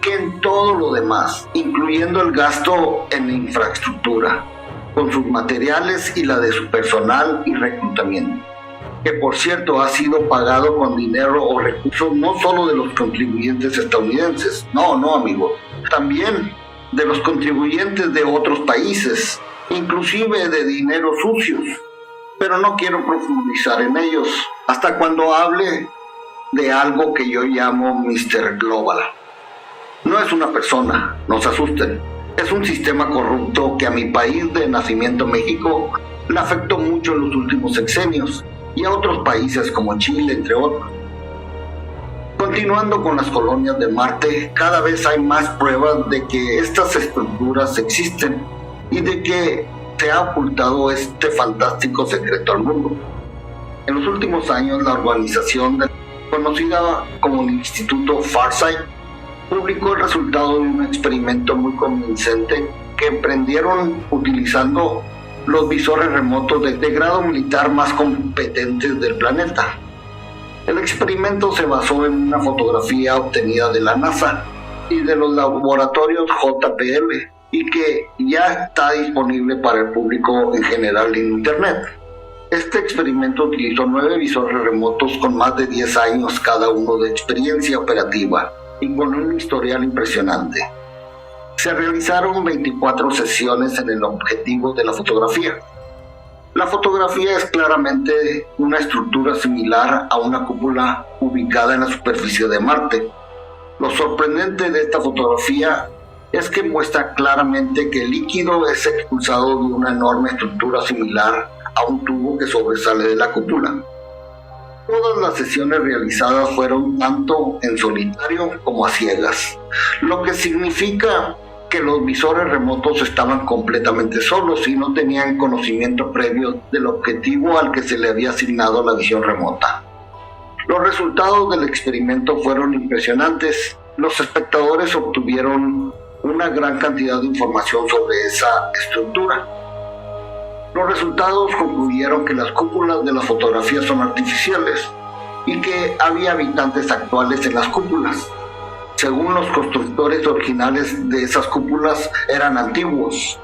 que en todo lo demás, incluyendo el gasto en infraestructura, con sus materiales y la de su personal y reclutamiento, que por cierto ha sido pagado con dinero o recursos no solo de los contribuyentes estadounidenses, no amigos, también de los contribuyentes de otros países, inclusive de dineros sucios, pero no quiero profundizar en ellos hasta cuando hable de algo que yo llamo Mr. Global. No es una persona, no se asusten, es un sistema corrupto que a mi país de nacimiento, México, le afectó mucho en los últimos sexenios, y a otros países como Chile, entre otros. Continuando con las colonias de Marte, cada vez hay más pruebas de que estas estructuras existen y de que se ha ocultado este fantástico secreto al mundo. En los últimos años, la organización conocida como el Instituto Farsight publicó el resultado de un experimento muy convincente que emprendieron utilizando los visores remotos de grado militar más competentes del planeta. El experimento se basó en una fotografía obtenida de la NASA y de los laboratorios JPL y que ya está disponible para el público en general en Internet. Este experimento utilizó 9 visores remotos con más de 10 años cada uno de experiencia operativa y con un historial impresionante. Se realizaron 24 sesiones en el objetivo de la fotografía. La fotografía es claramente una estructura similar a una cúpula ubicada en la superficie de Marte. Lo sorprendente de esta fotografía es que muestra claramente que el líquido es expulsado de una enorme estructura similar a un tubo que sobresale de la cúpula. Todas las sesiones realizadas fueron tanto en solitario como a ciegas, lo que significa que los visores remotos estaban completamente solos y no tenían conocimiento previo del objetivo al que se le había asignado la visión remota. Los resultados del experimento fueron impresionantes. Los espectadores obtuvieron una gran cantidad de información sobre esa estructura. Los resultados concluyeron que las cúpulas de las fotografías son artificiales y que había habitantes actuales en las cúpulas. Según los constructores originales de esas cúpulas, eran antiguos.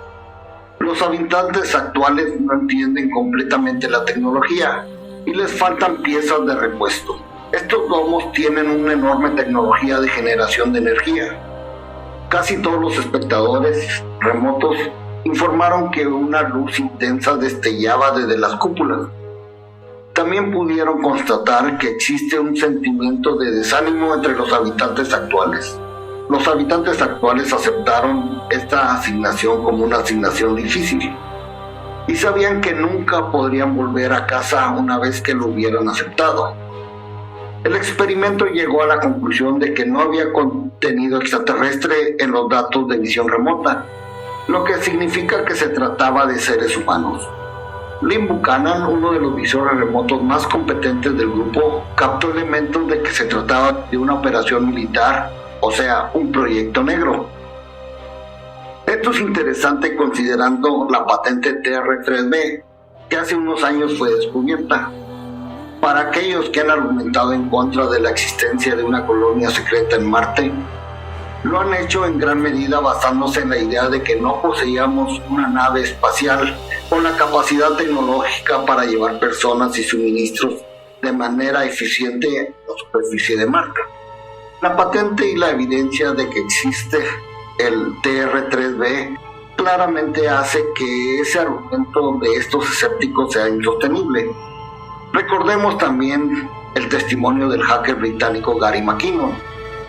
Los habitantes actuales no entienden completamente la tecnología y les faltan piezas de repuesto. Estos domos tienen una enorme tecnología de generación de energía. Casi todos los espectadores remotos informaron que una luz intensa destellaba desde las cúpulas. También pudieron constatar que existe un sentimiento de desánimo entre los habitantes actuales. Los habitantes actuales aceptaron esta asignación como una asignación difícil y sabían que nunca podrían volver a casa una vez que lo hubieran aceptado. El experimento llegó a la conclusión de que no había contenido extraterrestre en los datos de visión remota, lo que significa que se trataba de seres humanos. Lynn Buchanan, uno de los visores remotos más competentes del grupo, captó elementos de que se trataba de una operación militar, o sea, un proyecto negro. Esto es interesante considerando la patente TR3B, que hace unos años fue descubierta. Para aquellos que han argumentado en contra de la existencia de una colonia secreta en Marte, lo han hecho en gran medida basándose en la idea de que no poseíamos una nave espacial con la capacidad tecnológica para llevar personas y suministros de manera eficiente a la superficie de Marte. La patente y la evidencia de que existe el TR3B claramente hace que ese argumento de estos escépticos sea insostenible. Recordemos también el testimonio del hacker británico Gary McKinnon,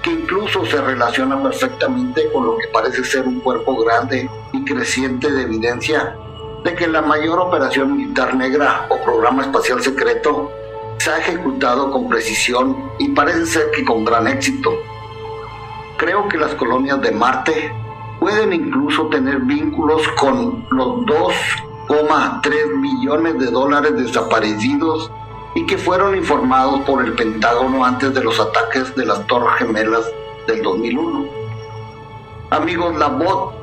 que incluso se relaciona perfectamente con lo que parece ser un cuerpo grande y creciente de evidencia de que la mayor operación militar negra o programa espacial secreto se ha ejecutado con precisión y parece ser que con gran éxito. Creo que las colonias de Marte pueden incluso tener vínculos con los 2,3 millones de dólares desaparecidos y que fueron informados por el Pentágono antes de los ataques de las Torres Gemelas del 2001. Amigos, la bot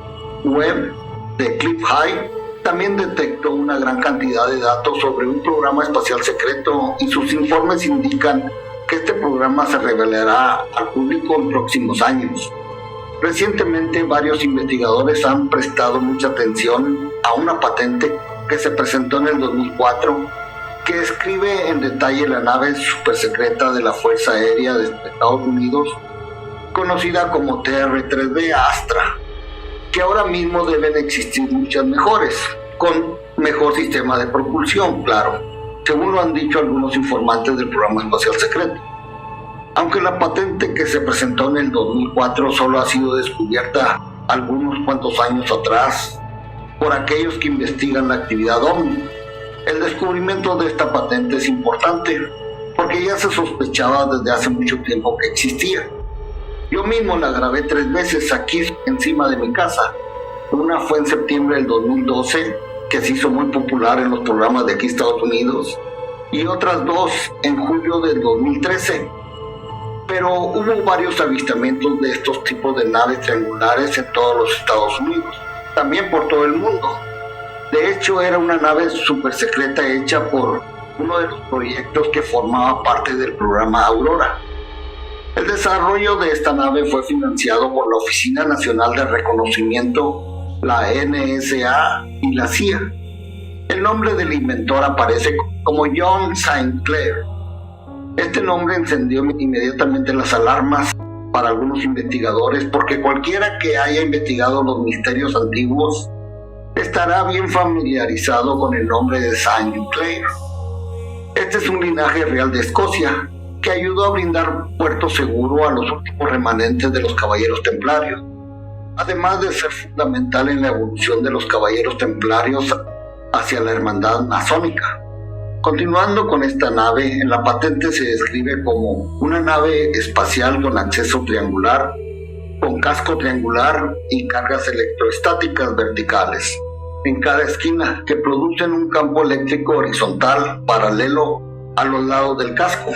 web de Cliff High también detectó una gran cantidad de datos sobre un programa espacial secreto y sus informes indican que este programa se revelará al público en próximos años. Recientemente, varios investigadores han prestado mucha atención a una patente que se presentó en el 2004 que describe en detalle la nave supersecreta de la Fuerza Aérea de Estados Unidos, conocida como TR-3B Astra, que ahora mismo deben existir muchas mejores, con mejor sistema de propulsión, claro, según lo han dicho algunos informantes del programa espacial secreto. Aunque la patente que se presentó en el 2004 solo ha sido descubierta algunos cuantos años atrás por aquellos que investigan la actividad OVNI, el descubrimiento de esta patente es importante porque ya se sospechaba desde hace mucho tiempo que existía. Yo mismo la grabé 3 veces aquí encima de mi casa. Una fue en septiembre del 2012, que se hizo muy popular en los programas de aquí Estados Unidos, y otras 2 en julio del 2013. Pero hubo varios avistamientos de estos tipos de naves triangulares en todos los Estados Unidos, también por todo el mundo. De hecho, era una nave súper secreta hecha por uno de los proyectos que formaba parte del programa Aurora. El desarrollo de esta nave fue financiado por la Oficina Nacional de Reconocimiento, la NSA y la CIA. El nombre del inventor aparece como John St. Clair. Este nombre encendió inmediatamente las alarmas para algunos investigadores porque cualquiera que haya investigado los misterios antiguos estará bien familiarizado con el nombre de St. Clair. Este es un linaje real de Escocia que ayudó a brindar puerto seguro a los últimos remanentes de los caballeros templarios, además de ser fundamental en la evolución de los caballeros templarios hacia la hermandad masónica. Continuando con esta nave, en la patente se describe como una nave espacial con acceso triangular, con casco triangular y cargas electroestáticas verticales en cada esquina que producen un campo eléctrico horizontal paralelo a los lados del casco.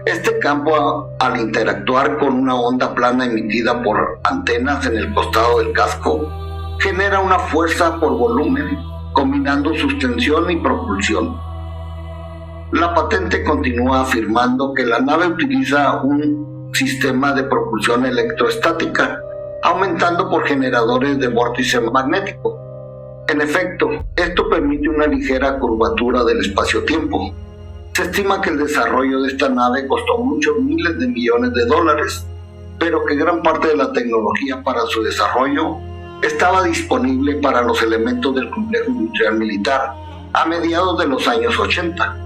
Este campo, al interactuar con una onda plana emitida por antenas en el costado del casco, genera una fuerza por volumen, combinando sustención y propulsión. La patente continúa afirmando que la nave utiliza un sistema de propulsión electroestática, aumentando por generadores de vórtice magnético. En efecto, esto permite una ligera curvatura del espacio-tiempo. Se estima que el desarrollo de esta nave costó muchos miles de millones de dólares, pero que gran parte de la tecnología para su desarrollo estaba disponible para los elementos del complejo industrial militar a mediados de los años 80.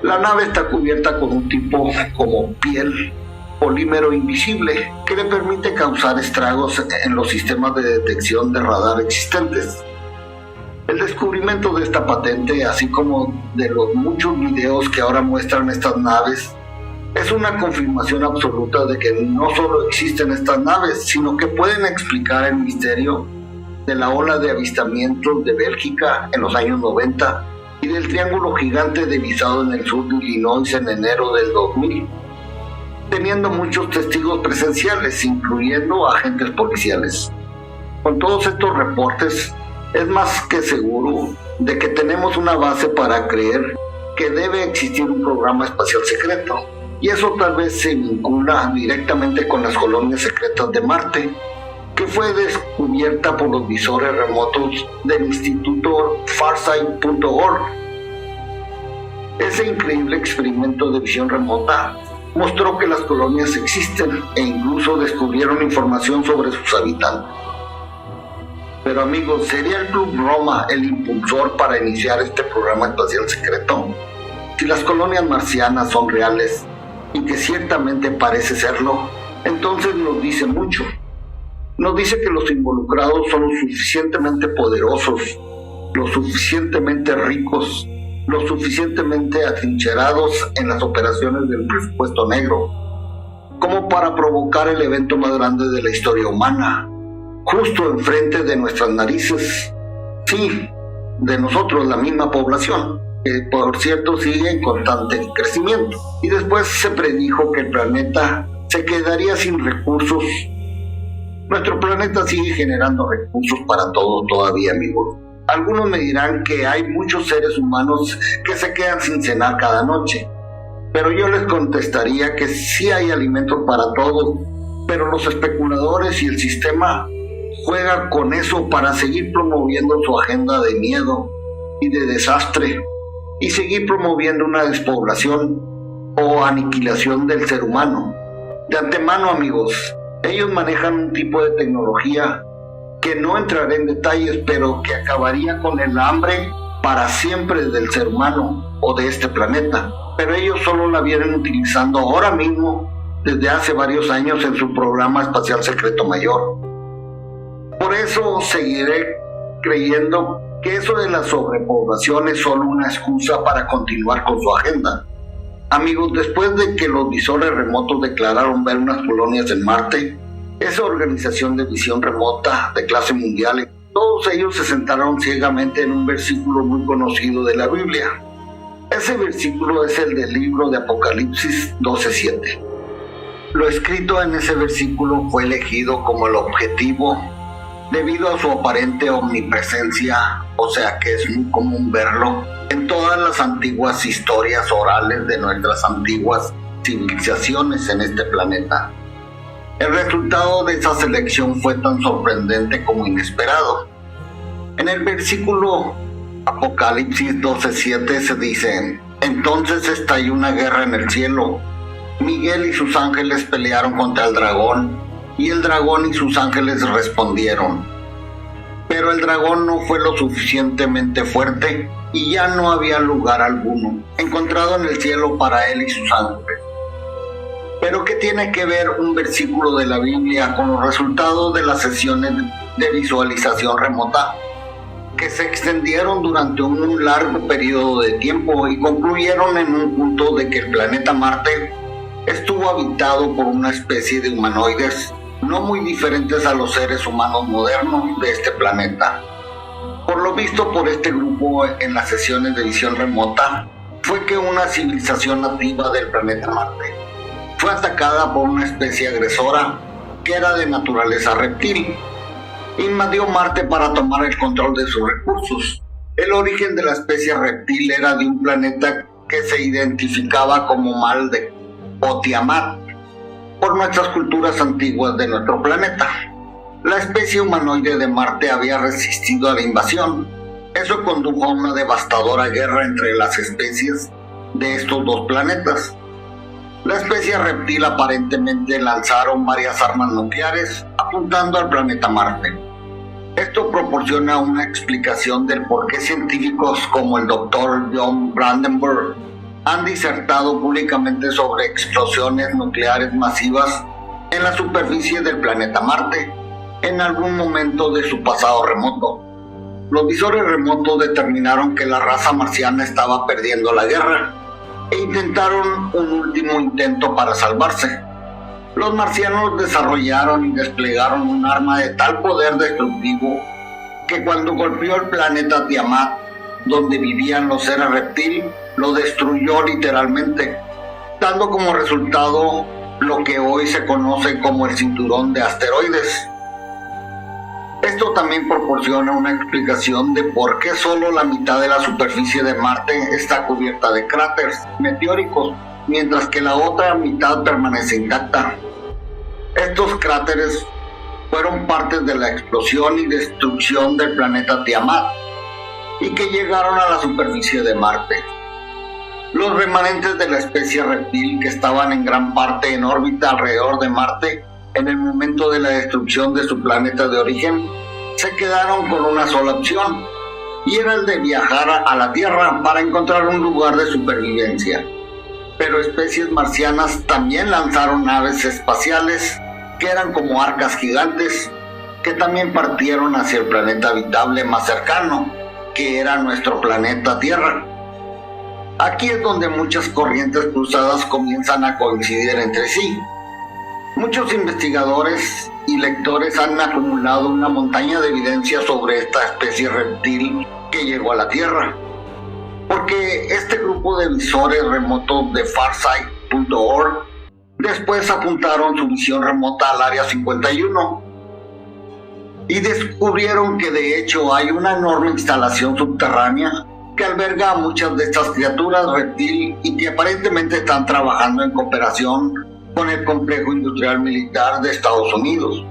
La nave está cubierta con un tipo como piel polímero invisible que le permite causar estragos en los sistemas de detección de radar existentes. El descubrimiento de esta patente, así como de los muchos videos que ahora muestran estas naves, es una confirmación absoluta de que no solo existen estas naves, sino que pueden explicar el misterio de la ola de avistamientos de Bélgica en los años 90 y del triángulo gigante divisado en el sur de Illinois en enero del 2000, teniendo muchos testigos presenciales, incluyendo agentes policiales. Con todos estos reportes, es más que seguro de que tenemos una base para creer que debe existir un programa espacial secreto, y eso tal vez se vincula directamente con las colonias secretas de Marte, que fue descubierta por los visores remotos del Instituto Farsight.org. Ese increíble experimento de visión remota mostró que las colonias existen e incluso descubrieron información sobre sus habitantes. Pero amigos, ¿sería el Club Roma el impulsor para iniciar este programa espacial secreto? Si las colonias marcianas son reales, y que ciertamente parece serlo, entonces nos dice mucho. Nos dice que los involucrados son lo suficientemente poderosos, lo suficientemente ricos, lo suficientemente atrincherados en las operaciones del presupuesto negro, como para provocar el evento más grande de la historia humana, justo enfrente de nuestras narices. Sí, de nosotros, la misma población, que por cierto sigue en constante crecimiento. Y después se predijo que el planeta se quedaría sin recursos. Nuestro planeta sigue generando recursos para todo todavía, amigos. Algunos me dirán que hay muchos seres humanos que se quedan sin cenar cada noche, pero yo les contestaría que sí hay alimentos para todos, pero los especuladores y el sistema juegan con eso para seguir promoviendo su agenda de miedo y de desastre y seguir promoviendo una despoblación o aniquilación del ser humano. De antemano, amigos, ellos manejan un tipo de tecnología que no entraré en detalles, pero que acabaría con el hambre para siempre del ser humano o de este planeta. Pero ellos solo la vienen utilizando ahora mismo, desde hace varios años, en su programa espacial secreto mayor. Por eso seguiré creyendo que eso de la sobrepoblación es solo una excusa para continuar con su agenda. Amigos, después de que los visores remotos declararon ver unas colonias en Marte, esa organización de visión remota de clase mundial, todos ellos se sentaron ciegamente en un versículo muy conocido de la Biblia. Ese versículo es el del libro de Apocalipsis 12:7. Lo escrito en ese versículo fue elegido como el objetivo debido a su aparente omnipresencia, o sea que es muy común verlo en todas las antiguas historias orales de nuestras antiguas civilizaciones en este planeta. El resultado de esa selección fue tan sorprendente como inesperado. En el versículo Apocalipsis 12:7 se dice: entonces estalló una guerra en el cielo. Miguel y sus ángeles pelearon contra el dragón, y el dragón y sus ángeles respondieron. Pero el dragón no fue lo suficientemente fuerte, y ya no había lugar alguno encontrado en el cielo para él y sus ángeles. Pero ¿qué tiene que ver un versículo de la Biblia con los resultados de las sesiones de visualización remota, que se extendieron durante un largo periodo de tiempo y concluyeron en un punto de que el planeta Marte estuvo habitado por una especie de humanoides no muy diferentes a los seres humanos modernos de este planeta? Por lo visto por este grupo en las sesiones de visión remota, fue que una civilización nativa del planeta Marte fue atacada por una especie agresora que era de naturaleza reptil. Invadió Marte para tomar el control de sus recursos. El origen de la especie reptil era de un planeta que se identificaba como Malde o Tiamat por nuestras culturas antiguas de nuestro planeta. La especie humanoide de Marte había resistido a la invasión. Eso condujo a una devastadora guerra entre las especies de estos dos planetas. La especie reptil aparentemente lanzaron varias armas nucleares apuntando al planeta Marte. Esto proporciona una explicación del por qué científicos como el Dr. John Brandenburg han disertado públicamente sobre explosiones nucleares masivas en la superficie del planeta Marte en algún momento de su pasado remoto. Los visores remotos determinaron que la raza marciana estaba perdiendo la guerra e intentaron un último intento para salvarse. Los marcianos desarrollaron y desplegaron un arma de tal poder destructivo que cuando golpeó el planeta Tiamat, donde vivían los seres reptil, lo destruyó literalmente, dando como resultado lo que hoy se conoce como el cinturón de asteroides. Esto también proporciona una explicación de por qué solo la mitad de la superficie de Marte está cubierta de cráteres meteóricos, mientras que la otra mitad permanece intacta. Estos cráteres fueron parte de la explosión y destrucción del planeta Tiamat y que llegaron a la superficie de Marte. Los remanentes de la especie reptil que estaban en gran parte en órbita alrededor de Marte en el momento de la destrucción de su planeta de origen, se quedaron con una sola opción, y era el de viajar a la Tierra para encontrar un lugar de supervivencia. Pero especies marcianas también lanzaron naves espaciales que eran como arcas gigantes, que también partieron hacia el planeta habitable más cercano, que era nuestro planeta Tierra. Aquí es donde muchas corrientes cruzadas comienzan a coincidir entre sí. Muchos investigadores y lectores han acumulado una montaña de evidencia sobre esta especie reptil que llegó a la Tierra, porque este grupo de visores remotos de Farsight.org después apuntaron su visión remota al Área 51 y descubrieron que de hecho hay una enorme instalación subterránea que alberga a muchas de estas criaturas reptil y que aparentemente están trabajando en cooperación con el complejo industrial militar de Estados Unidos.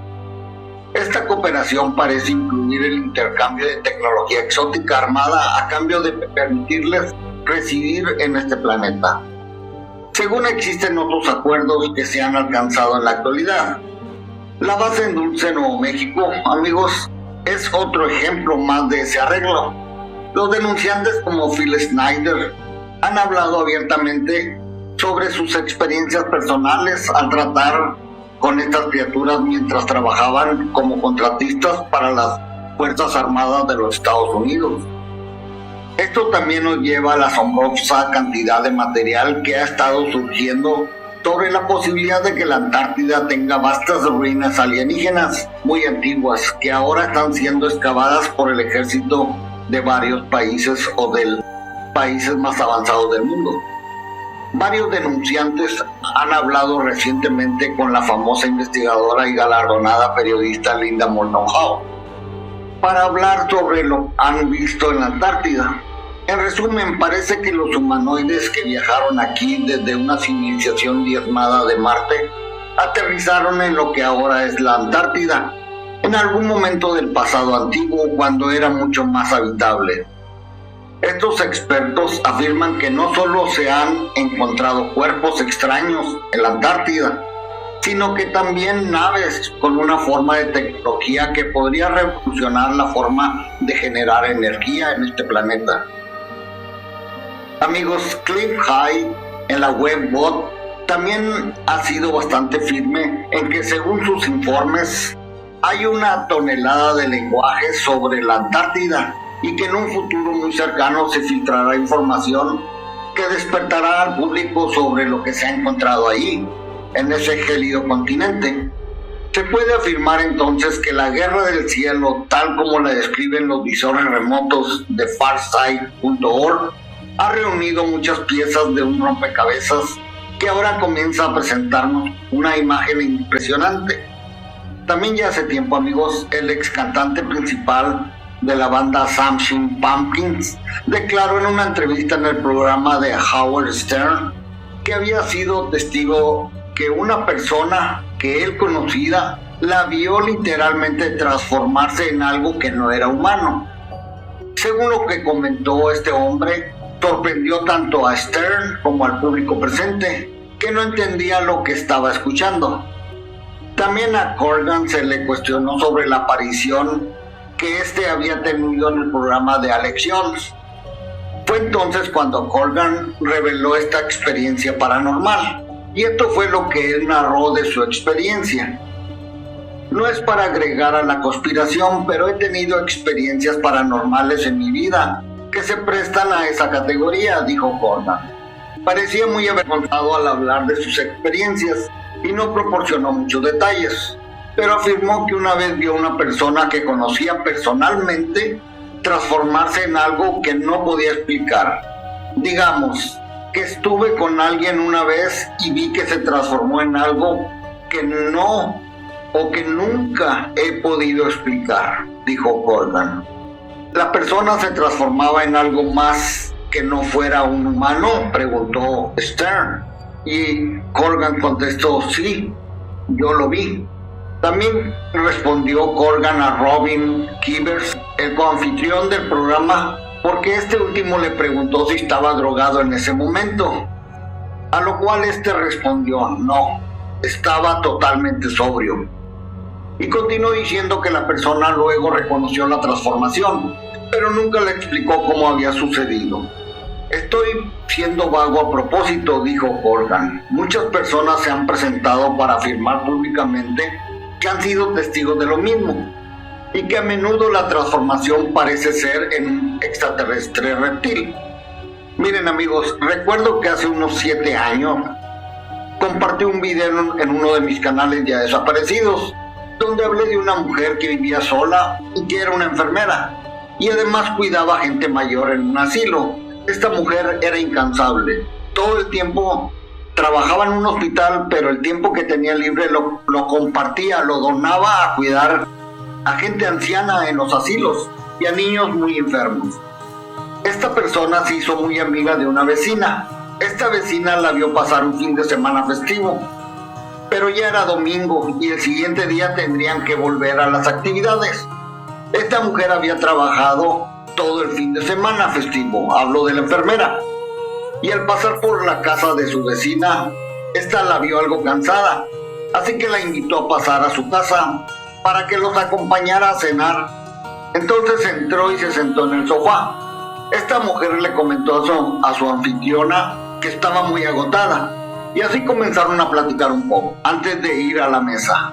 Esta cooperación parece incluir el intercambio de tecnología exótica armada a cambio de permitirles residir en este planeta. Según existen otros acuerdos que se han alcanzado en la actualidad. La base en Dulce, Nuevo México, amigos, es otro ejemplo más de ese arreglo. Los denunciantes como Phil Snyder han hablado abiertamente sobre sus experiencias personales al tratar con estas criaturas mientras trabajaban como contratistas para las Fuerzas Armadas de los Estados Unidos. Esto también nos lleva a la asombrosa cantidad de material que ha estado surgiendo sobre la posibilidad de que la Antártida tenga vastas ruinas alienígenas muy antiguas que ahora están siendo excavadas por el ejército de varios países o de países más avanzados del mundo. Varios denunciantes han hablado recientemente con la famosa investigadora y galardonada periodista Linda Moulton Howe para hablar sobre lo que han visto en la Antártida. En resumen, parece que los humanoides que viajaron aquí desde una civilización diezmada de Marte aterrizaron en lo que ahora es la Antártida, en algún momento del pasado antiguo cuando era mucho más habitable. Estos expertos afirman que no solo se han encontrado cuerpos extraños en la Antártida, sino que también naves con una forma de tecnología que podría revolucionar la forma de generar energía en este planeta. Amigos, Cliff High en la web Bot también ha sido bastante firme en que según sus informes hay una tonelada de lenguaje sobre la Antártida y que en un futuro muy cercano se filtrará información que despertará al público sobre lo que se ha encontrado allí, en ese gélido continente. Se puede afirmar entonces que la guerra del cielo, tal como la describen los visores remotos de Farsight.org, ha reunido muchas piezas de un rompecabezas que ahora comienza a presentarnos una imagen impresionante. También ya hace tiempo, amigos, el ex cantante principal de la banda Smashing Pumpkins declaró en una entrevista en el programa de Howard Stern que había sido testigo que una persona que él conocía la vio literalmente transformarse en algo que no era humano. Según lo que comentó este hombre, sorprendió tanto a Stern como al público presente, que no entendía lo que estaba escuchando. También a Corgan se le cuestionó sobre la aparición que éste había tenido en el programa de Alex Jones. Fue entonces cuando Corgan reveló esta experiencia paranormal, y esto fue lo que él narró de su experiencia. No es para agregar a la conspiración, pero he tenido experiencias paranormales en mi vida que se prestan a esa categoría, dijo Corgan. Parecía muy avergonzado al hablar de sus experiencias y no proporcionó muchos detalles, pero afirmó que una vez vio a una persona que conocía personalmente transformarse en algo que no podía explicar. Digamos, que estuve con alguien una vez y vi que se transformó en algo que no o que nunca he podido explicar, dijo Corgan. ¿La persona se transformaba en algo más que no fuera un humano?, preguntó Stern. Y Corgan contestó, sí, yo lo vi. También respondió Corgan a Robin Kivers, el coanfitrión del programa, porque este último le preguntó si estaba drogado en ese momento, a lo cual este respondió, no, estaba totalmente sobrio. Y continuó diciendo que la persona luego reconoció la transformación, pero nunca le explicó cómo había sucedido. Estoy siendo vago a propósito, dijo Corgan. Muchas personas se han presentado para afirmar públicamente que han sido testigos de lo mismo, y que a menudo la transformación parece ser en un extraterrestre reptil. Miren amigos, recuerdo que hace unos 7 años compartí un video en uno de mis canales ya desaparecidos, donde hablé de una mujer que vivía sola y que era una enfermera, y además cuidaba a gente mayor en un asilo. Esta mujer era incansable. Todo el tiempo trabajaba en un hospital, pero el tiempo que tenía libre lo compartía, lo donaba a cuidar a gente anciana en los asilos y a niños muy enfermos. Esta persona se hizo muy amiga de una vecina. Esta vecina la vio pasar un fin de semana festivo, pero ya era domingo y el siguiente día tendrían que volver a las actividades. Esta mujer había trabajado todo el fin de semana festivo, hablo de la enfermera, y al pasar por la casa de su vecina, esta la vio algo cansada, así que la invitó a pasar a su casa para que los acompañara a cenar. Entonces entró y se sentó en el sofá. Esta mujer le comentó a su anfitriona que estaba muy agotada, y así comenzaron a platicar un poco antes de ir a la mesa.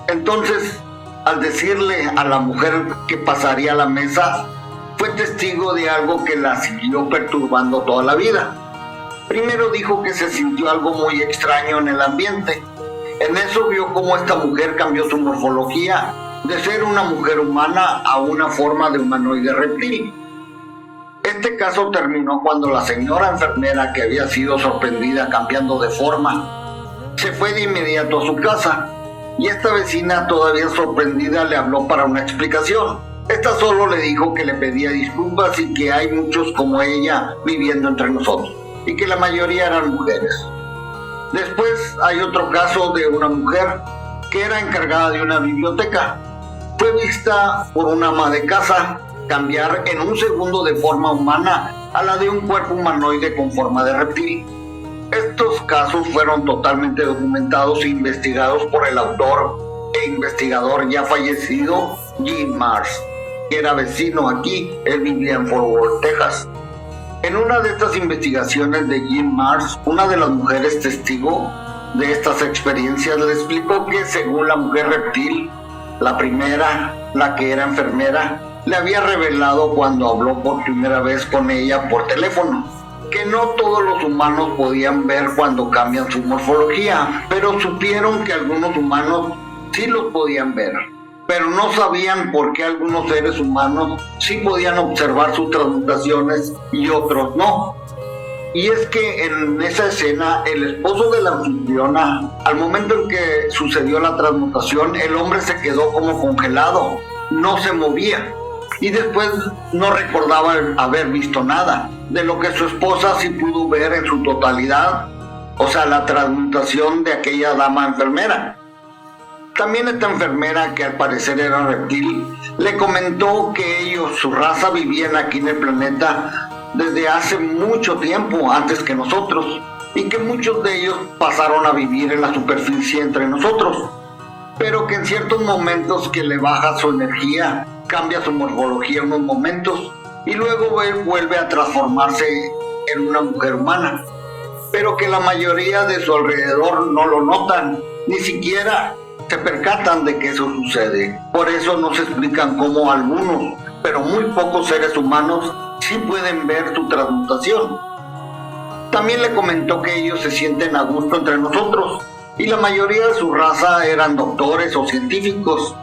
Entonces, al decirle a la mujer que pasaría a la mesa, fue testigo de algo que la siguió perturbando toda la vida. Primero dijo que se sintió algo muy extraño en el ambiente. En eso vio cómo esta mujer cambió su morfología de ser una mujer humana a una forma de humanoide reptil. Este caso terminó cuando la señora enfermera, que había sido sorprendida cambiando de forma, se fue de inmediato a su casa, y esta vecina, todavía sorprendida, le habló para una explicación. Esta solo le dijo que le pedía disculpas y que hay muchos como ella viviendo entre nosotros, y que la mayoría eran mujeres. Después hay otro caso de una mujer que era encargada de una biblioteca. Fue vista por una ama de casa cambiar en un segundo de forma humana a la de un cuerpo humanoide con forma de reptil. Estos casos fueron totalmente documentados e investigados por el autor e investigador ya fallecido Jim Marrs, que era vecino aquí. Él vivía en Fort Worth, Texas. En una de estas investigaciones de Jim Marrs, una de las mujeres testigo de estas experiencias le explicó que, según la mujer reptil, la primera, la que era enfermera, le había revelado cuando habló por primera vez con ella por teléfono, que no todos los humanos podían ver cuando cambian su morfología, pero supieron que algunos humanos sí los podían ver, pero no sabían por qué algunos seres humanos sí podían observar sus transmutaciones y otros no. Y es que en esa escena, el esposo de la anfitriona, al momento en que sucedió la transmutación, el hombre se quedó como congelado, no se movía, y después no recordaba haber visto nada de lo que su esposa sí pudo ver en su totalidad, o sea, la transmutación de aquella dama enfermera. También esta enfermera, que al parecer era reptil, le comentó que ellos, su raza, vivían aquí en el planeta desde hace mucho tiempo, antes que nosotros, y que muchos de ellos pasaron a vivir en la superficie entre nosotros, pero que en ciertos momentos que le baja su energía, cambia su morfología unos momentos y luego él vuelve a transformarse en una mujer humana, pero que la mayoría de su alrededor no lo notan, ni siquiera se percatan de que eso sucede. Por eso no se explican cómo algunos, pero muy pocos seres humanos sí pueden ver su transmutación. También le comentó que ellos se sienten a gusto entre nosotros y la mayoría de su raza eran doctores o científicos,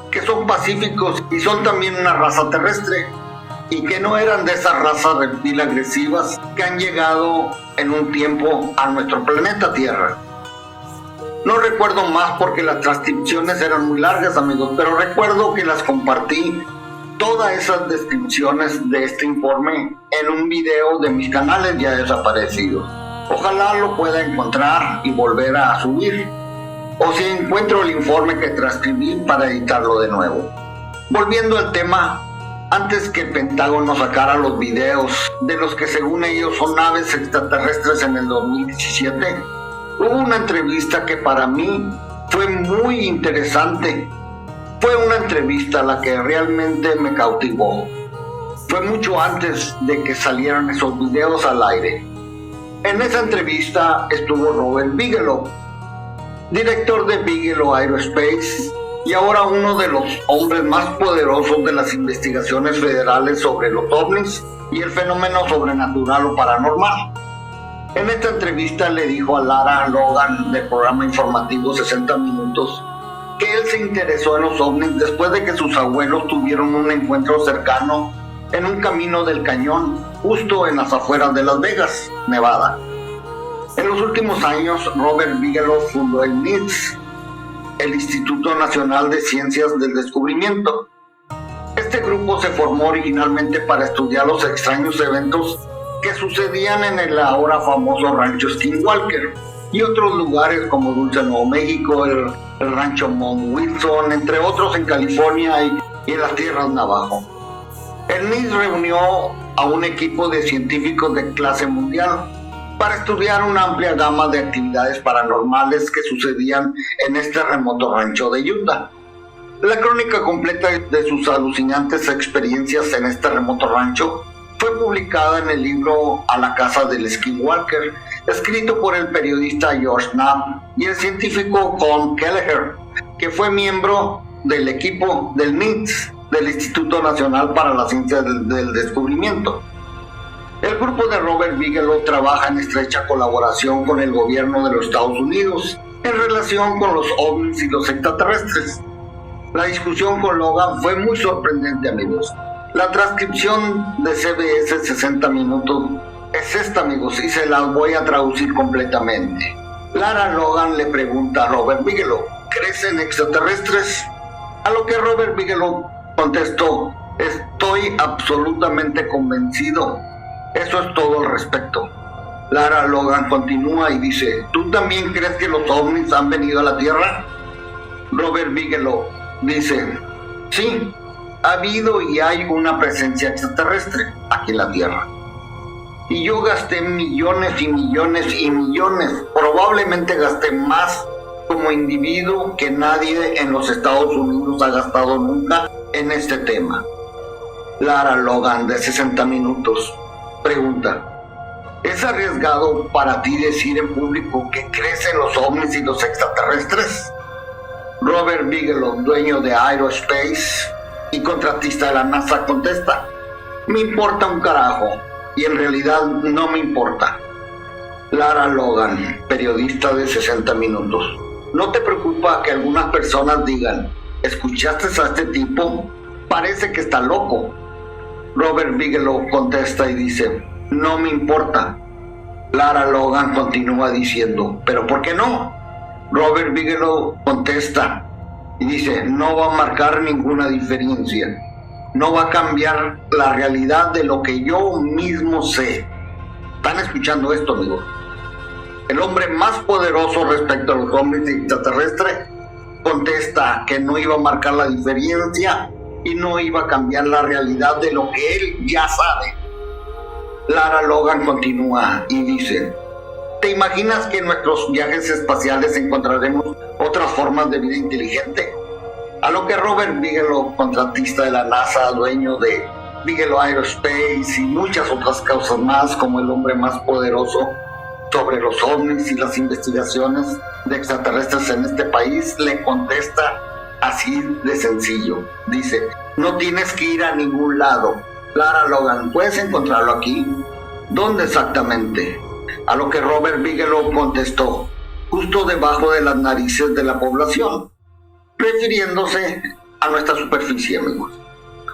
que son pacíficos y son también una raza terrestre, y que no eran de esas razas reptil agresivas que han llegado en un tiempo a nuestro planeta Tierra. No recuerdo más porque las transcripciones eran muy largas, amigos, pero recuerdo que las compartí todas esas descripciones de este informe en un video de mis canales ya desaparecidos. Ojalá lo pueda encontrar y volver a subir, o si encuentro el informe que transcribí para editarlo de nuevo. Volviendo al tema, antes que el Pentágono sacara los videos de los que según ellos son naves extraterrestres en el 2017, hubo una entrevista que para mí fue muy interesante. Fue una entrevista la que realmente me cautivó. Fue mucho antes de que salieran esos videos al aire. En esa entrevista estuvo Robert Bigelow, director de Bigelow Aerospace, y ahora uno de los hombres más poderosos de las investigaciones federales sobre los ovnis y el fenómeno sobrenatural o paranormal. En esta entrevista le dijo a Lara Logan del programa informativo 60 Minutos que él se interesó en los ovnis después de que sus abuelos tuvieron un encuentro cercano en un camino del cañón justo en las afueras de Las Vegas, Nevada. En los últimos años, Robert Bigelow fundó el NIST, el Instituto Nacional de Ciencias del Descubrimiento. Este grupo se formó originalmente para estudiar los extraños eventos que sucedían en el ahora famoso rancho Skinwalker y otros lugares como Dulce, Nuevo México, el rancho Mount Wilson, entre otros en California y en las tierras Navajo. El NIST reunió a un equipo de científicos de clase mundial para estudiar una amplia gama de actividades paranormales que sucedían en este remoto rancho de Utah. La crónica completa de sus alucinantes experiencias en este remoto rancho fue publicada en el libro A la casa del Skinwalker, escrito por el periodista George Knapp y el científico Colm Kelleher, que fue miembro del equipo del NIST, del Instituto Nacional para la Ciencia del Descubrimiento. El grupo de Robert Bigelow trabaja en estrecha colaboración con el gobierno de los Estados Unidos en relación con los ovnis y los extraterrestres. La discusión con Logan fue muy sorprendente, amigos. La transcripción de CBS 60 Minutos es esta, amigos, y se las voy a traducir completamente. Lara Logan le pregunta a Robert Bigelow, ¿crees en extraterrestres? A lo que Robert Bigelow contestó, estoy absolutamente convencido. Eso es todo al respecto. Lara Logan continúa y dice, ¿tú también crees que los ovnis han venido a la Tierra? Robert Bigelow dice, sí, ha habido y hay una presencia extraterrestre aquí en la Tierra. Y yo gasté millones y millones y millones, probablemente gasté más como individuo que nadie en los Estados Unidos ha gastado nunca en este tema. Lara Logan, de 60 Minutos, pregunta, ¿es arriesgado para ti decir en público que crees en los ovnis y los extraterrestres? Robert Bigelow, dueño de Aerospace y contratista de la NASA, contesta, me importa un carajo, y en realidad no me importa. Lara Logan, periodista de 60 Minutos, ¿no te preocupa que algunas personas digan, ¿escuchaste a este tipo? Parece que está loco. Robert Bigelow contesta y dice, no me importa. Lara Logan continúa diciendo, ¿pero por qué no? Robert Bigelow contesta y dice, no va a marcar ninguna diferencia. No va a cambiar la realidad de lo que yo mismo sé. ¿Están escuchando esto, amigos? El hombre más poderoso respecto a los ovnis extraterrestres contesta que no iba a marcar la diferencia y no iba a cambiar la realidad de lo que él ya sabe. Lara Logan continúa y dice: ¿te imaginas que en nuestros viajes espaciales encontraremos otras formas de vida inteligente? A lo que Robert Bigelow, contratista de la NASA, dueño de Bigelow Aerospace y muchas otras causas más, como el hombre más poderoso sobre los ovnis y las investigaciones de extraterrestres en este país, le contesta así de sencillo. Dice: no tienes que ir a ningún lado, Lara Logan, puedes encontrarlo aquí. ¿Dónde exactamente? A lo que Robert Bigelow contestó: justo debajo de las narices de la población, refiriéndose a nuestra superficie, amigos.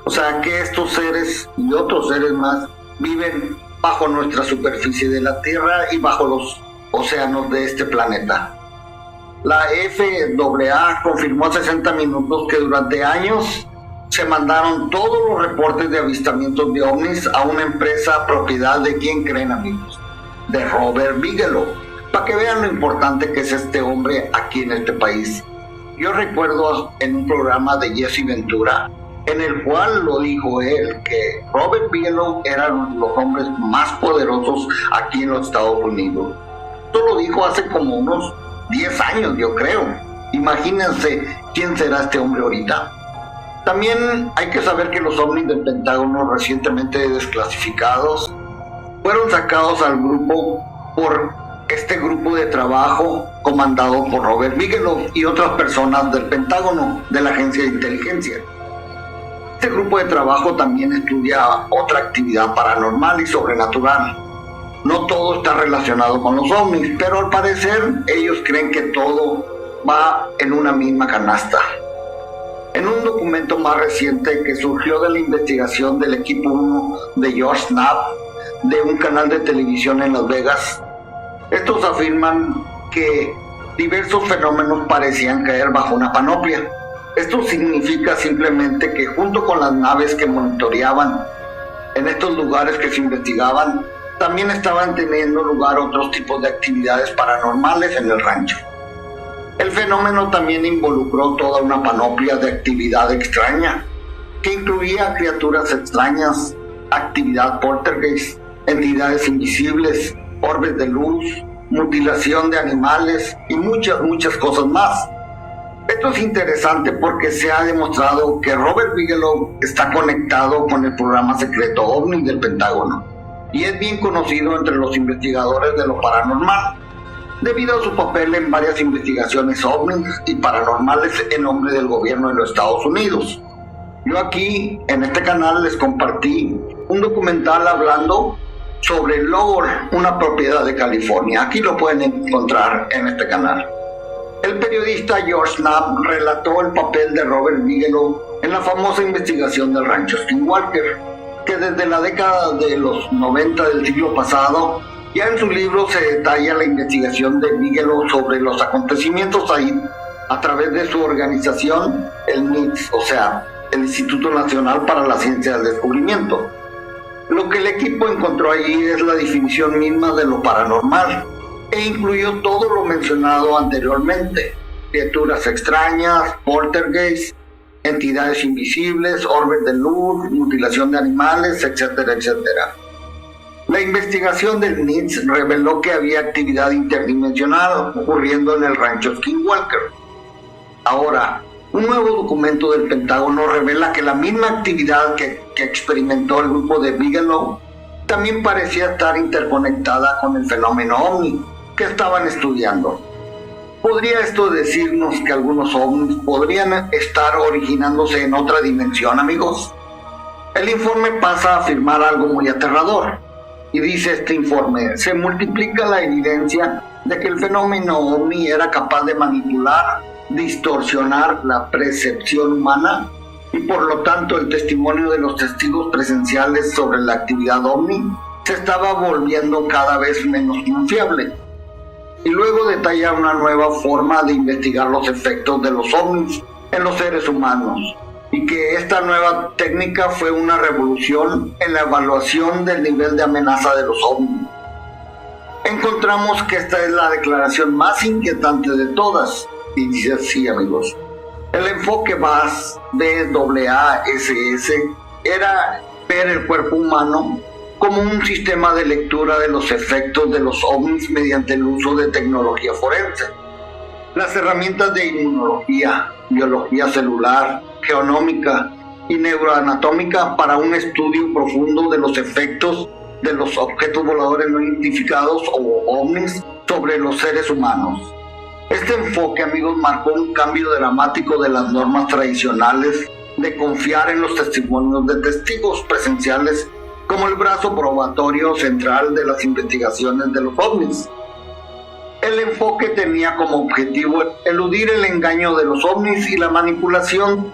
O sea que estos seres y otros seres más viven bajo nuestra superficie de la Tierra y bajo los océanos de este planeta. La FAA confirmó hace 60 minutos que durante años se mandaron todos los reportes de avistamientos de ovnis a una empresa propiedad de, ¿quién creen, amigos?, de Robert Bigelow, para que vean lo importante que es este hombre aquí en este país. Yo recuerdo en un programa de Jesse Ventura, en el cual lo dijo él, que Robert Bigelow era uno de los hombres más poderosos aquí en los Estados Unidos. Esto lo dijo hace como unos 10 años, yo creo. Imagínense quién será este hombre ahorita. También hay que saber que los ovnis del Pentágono recientemente desclasificados fueron sacados al grupo por este grupo de trabajo comandado por Robert Bigelow y otras personas del Pentágono, de la Agencia de Inteligencia. Este grupo de trabajo también estudia otra actividad paranormal y sobrenatural. No todo está relacionado con los ovnis, pero al parecer ellos creen que todo va en una misma canasta. En un documento más reciente que surgió de la investigación del equipo 1 de George Knapp, de un canal de televisión en Las Vegas, estos afirman que diversos fenómenos parecían caer bajo una panoplia. Esto significa simplemente que junto con las naves que monitoreaban en estos lugares que se investigaban, también estaban teniendo lugar otros tipos de actividades paranormales en el rancho. El fenómeno también involucró toda una panoplia de actividad extraña, que incluía criaturas extrañas, actividad poltergeist, entidades invisibles, orbes de luz, mutilación de animales y muchas cosas más. Esto es interesante porque se ha demostrado que Robert Bigelow está conectado con el programa secreto OVNI del Pentágono y es bien conocido entre los investigadores de lo paranormal, debido a su papel en varias investigaciones ovnis y paranormales en nombre del gobierno de los Estados Unidos. Yo aquí, en este canal, les compartí un documental hablando sobre Logor, una propiedad de California. Aquí lo pueden encontrar en este canal. El periodista George Knapp relató el papel de Robert Bigelow en la famosa investigación del rancho Skinwalker, que desde la década de los 90 del siglo pasado, ya en su libro se detalla la investigación de Bigelow sobre los acontecimientos ahí a través de su organización, el NITS, o sea, el Instituto Nacional para la Ciencia del Descubrimiento. Lo que el equipo encontró allí es la definición misma de lo paranormal, e incluyó todo lo mencionado anteriormente: criaturas extrañas, poltergeist, entidades invisibles, orbes de luz, mutilación de animales, etcétera, etcétera. La investigación del NITS reveló que había actividad interdimensional ocurriendo en el rancho Skinwalker. Ahora, un nuevo documento del Pentágono revela que la misma actividad que experimentó el grupo de Bigelow también parecía estar interconectada con el fenómeno OVNI que estaban estudiando. ¿Podría esto decirnos que algunos ovnis podrían estar originándose en otra dimensión, amigos? El informe pasa a afirmar algo muy aterrador. Y dice este informe: se multiplica la evidencia de que el fenómeno ovni era capaz de manipular, distorsionar la percepción humana, y por lo tanto el testimonio de los testigos presenciales sobre la actividad ovni se estaba volviendo cada vez menos confiable. Y luego detalla una nueva forma de investigar los efectos de los ovnis en los seres humanos, y que esta nueva técnica fue una revolución en la evaluación del nivel de amenaza de los ovnis. Encontramos que esta es la declaración más inquietante de todas, Y dice así, amigos. El enfoque BASS era ver el cuerpo humano como un sistema de lectura de los efectos de los ovnis mediante el uso de tecnología forense. Las herramientas de inmunología, biología celular, geonómica y neuroanatómica para un estudio profundo de los efectos de los objetos voladores no identificados o ovnis sobre los seres humanos. Este enfoque, amigos, marcó un cambio dramático de las normas tradicionales de confiar en los testimonios de testigos presenciales como el brazo probatorio central de las investigaciones de los ovnis. El enfoque tenía como objetivo eludir el engaño de los ovnis y la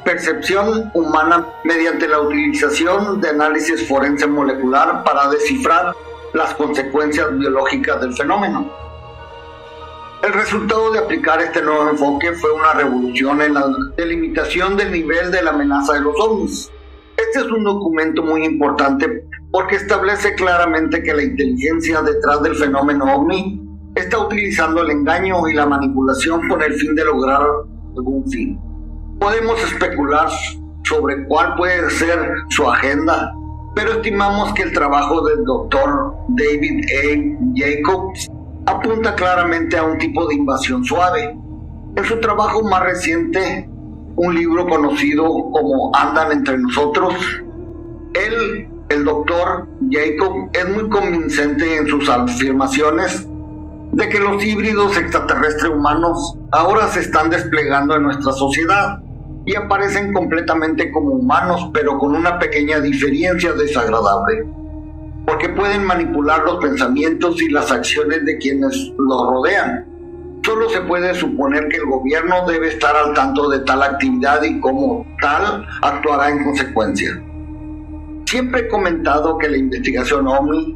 percepción humana mediante la utilización de análisis forense molecular para descifrar las consecuencias biológicas del fenómeno. El resultado de aplicar este nuevo enfoque fue una revolución en la delimitación del nivel de la amenaza de los ovnis. Este es un documento muy importante porque establece claramente que la inteligencia detrás del fenómeno ovni está utilizando el engaño y la manipulación con el fin de lograr algún fin. Podemos especular sobre cuál puede ser su agenda, pero estimamos que el trabajo del doctor David A. Jacobs apunta claramente a un tipo de invasión suave. En su trabajo más reciente, un libro conocido como Andan entre nosotros, el doctor Jacob es muy convincente en sus afirmaciones de que los híbridos extraterrestres humanos ahora se están desplegando en nuestra sociedad y aparecen completamente como humanos, pero con una pequeña diferencia desagradable, porque pueden manipular los pensamientos y las acciones de quienes los rodean. Solo se puede suponer que el gobierno debe estar al tanto de tal actividad y como tal actuará en consecuencia. Siempre he comentado que la investigación OVNI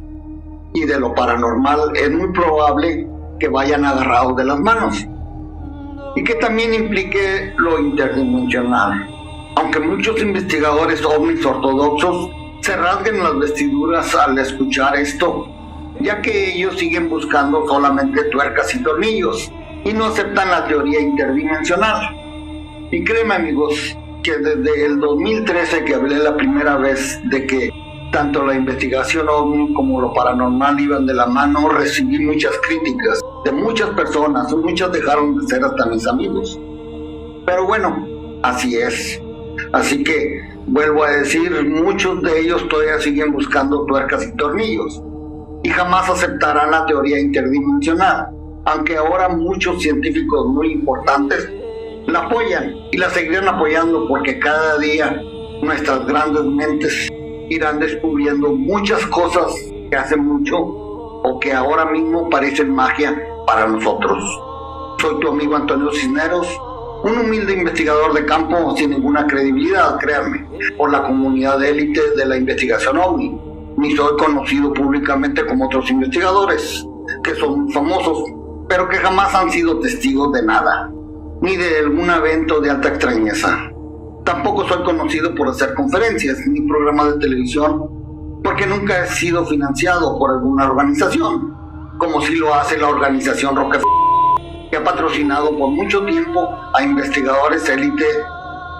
y de lo paranormal es muy probable que vayan agarrados de las manos y que también implique lo interdimensional. Aunque muchos investigadores ovnis ortodoxos se rasguen las vestiduras al escuchar esto, ya que ellos siguen buscando solamente tuercas y tornillos y no aceptan la teoría interdimensional. Y créeme, amigos, que desde el 2013 que hablé la primera vez de que tanto la investigación OVNI como lo paranormal iban de la mano, recibí muchas críticas de muchas personas, muchas dejaron de ser hasta mis amigos. Pero bueno, así es. Así que, vuelvo a decir, muchos de ellos todavía siguen buscando tuercas y tornillos y jamás aceptarán la teoría interdimensional, aunque ahora muchos científicos muy importantes la apoyan y la seguirán apoyando porque cada día nuestras grandes mentes irán descubriendo muchas cosas que hace mucho o que ahora mismo parecen magia para nosotros. Soy tu amigo Antonio Cisneros, un humilde investigador de campo sin ninguna credibilidad, créanme, por la comunidad de élite de la investigación OVNI. Ni soy conocido públicamente como otros investigadores, que son famosos, pero que jamás han sido testigos de nada, ni de algún evento de alta extrañeza. Tampoco soy conocido por hacer conferencias ni programas de televisión, porque nunca he sido financiado por alguna organización, como si lo hace la organización Rockefeller, que ha patrocinado por mucho tiempo a investigadores élite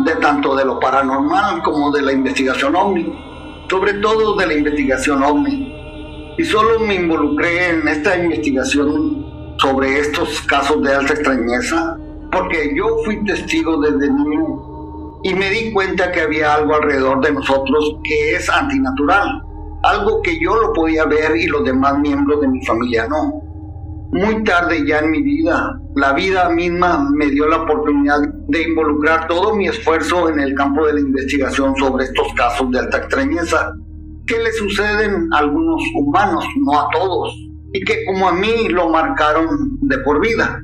de tanto de lo paranormal como de la investigación OVNI, sobre todo de la investigación OVNI. Y solo me involucré en esta investigación sobre estos casos de alta extrañeza porque yo fui testigo desde niño y me di cuenta que había algo alrededor de nosotros que es antinatural, algo que yo lo podía ver y los demás miembros de mi familia no. Muy tarde ya en mi vida, la vida misma me dio la oportunidad de involucrar todo mi esfuerzo en el campo de la investigación sobre estos casos de alta extrañeza, que le suceden a algunos humanos, no a todos, y que como a mí lo marcaron de por vida.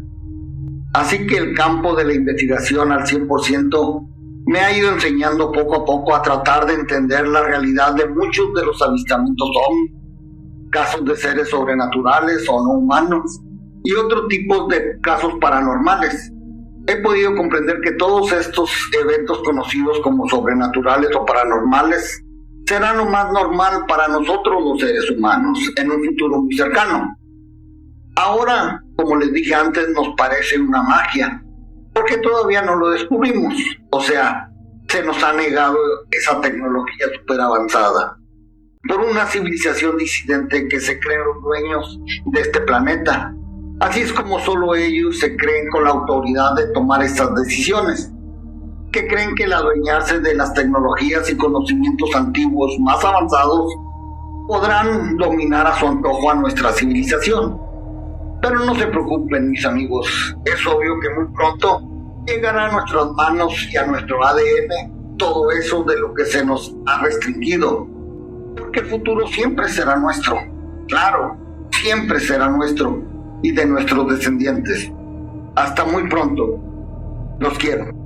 Así que el campo de la investigación al 100% me ha ido enseñando poco a poco a tratar de entender la realidad de muchos de los avistamientos OVNI, casos de seres sobrenaturales o no humanos y otro tipo de casos paranormales. He podido comprender que todos estos eventos conocidos como sobrenaturales o paranormales serán lo más normal para nosotros los seres humanos en un futuro muy cercano. Ahora, como les dije antes, nos parece una magia, porque todavía no lo descubrimos. O sea, se nos ha negado esa tecnología súper avanzada por una civilización disidente que se creen los dueños de este planeta. Así es como solo ellos se creen con la autoridad de tomar estas decisiones, que creen que el adueñarse de las tecnologías y conocimientos antiguos más avanzados podrán dominar a su antojo a nuestra civilización. Pero no se preocupen, mis amigos, es obvio que muy pronto llegará a nuestras manos y a nuestro ADN todo eso de lo que se nos ha restringido, porque el futuro siempre será nuestro, claro, siempre será nuestro y de nuestros descendientes. Hasta muy pronto, los quiero.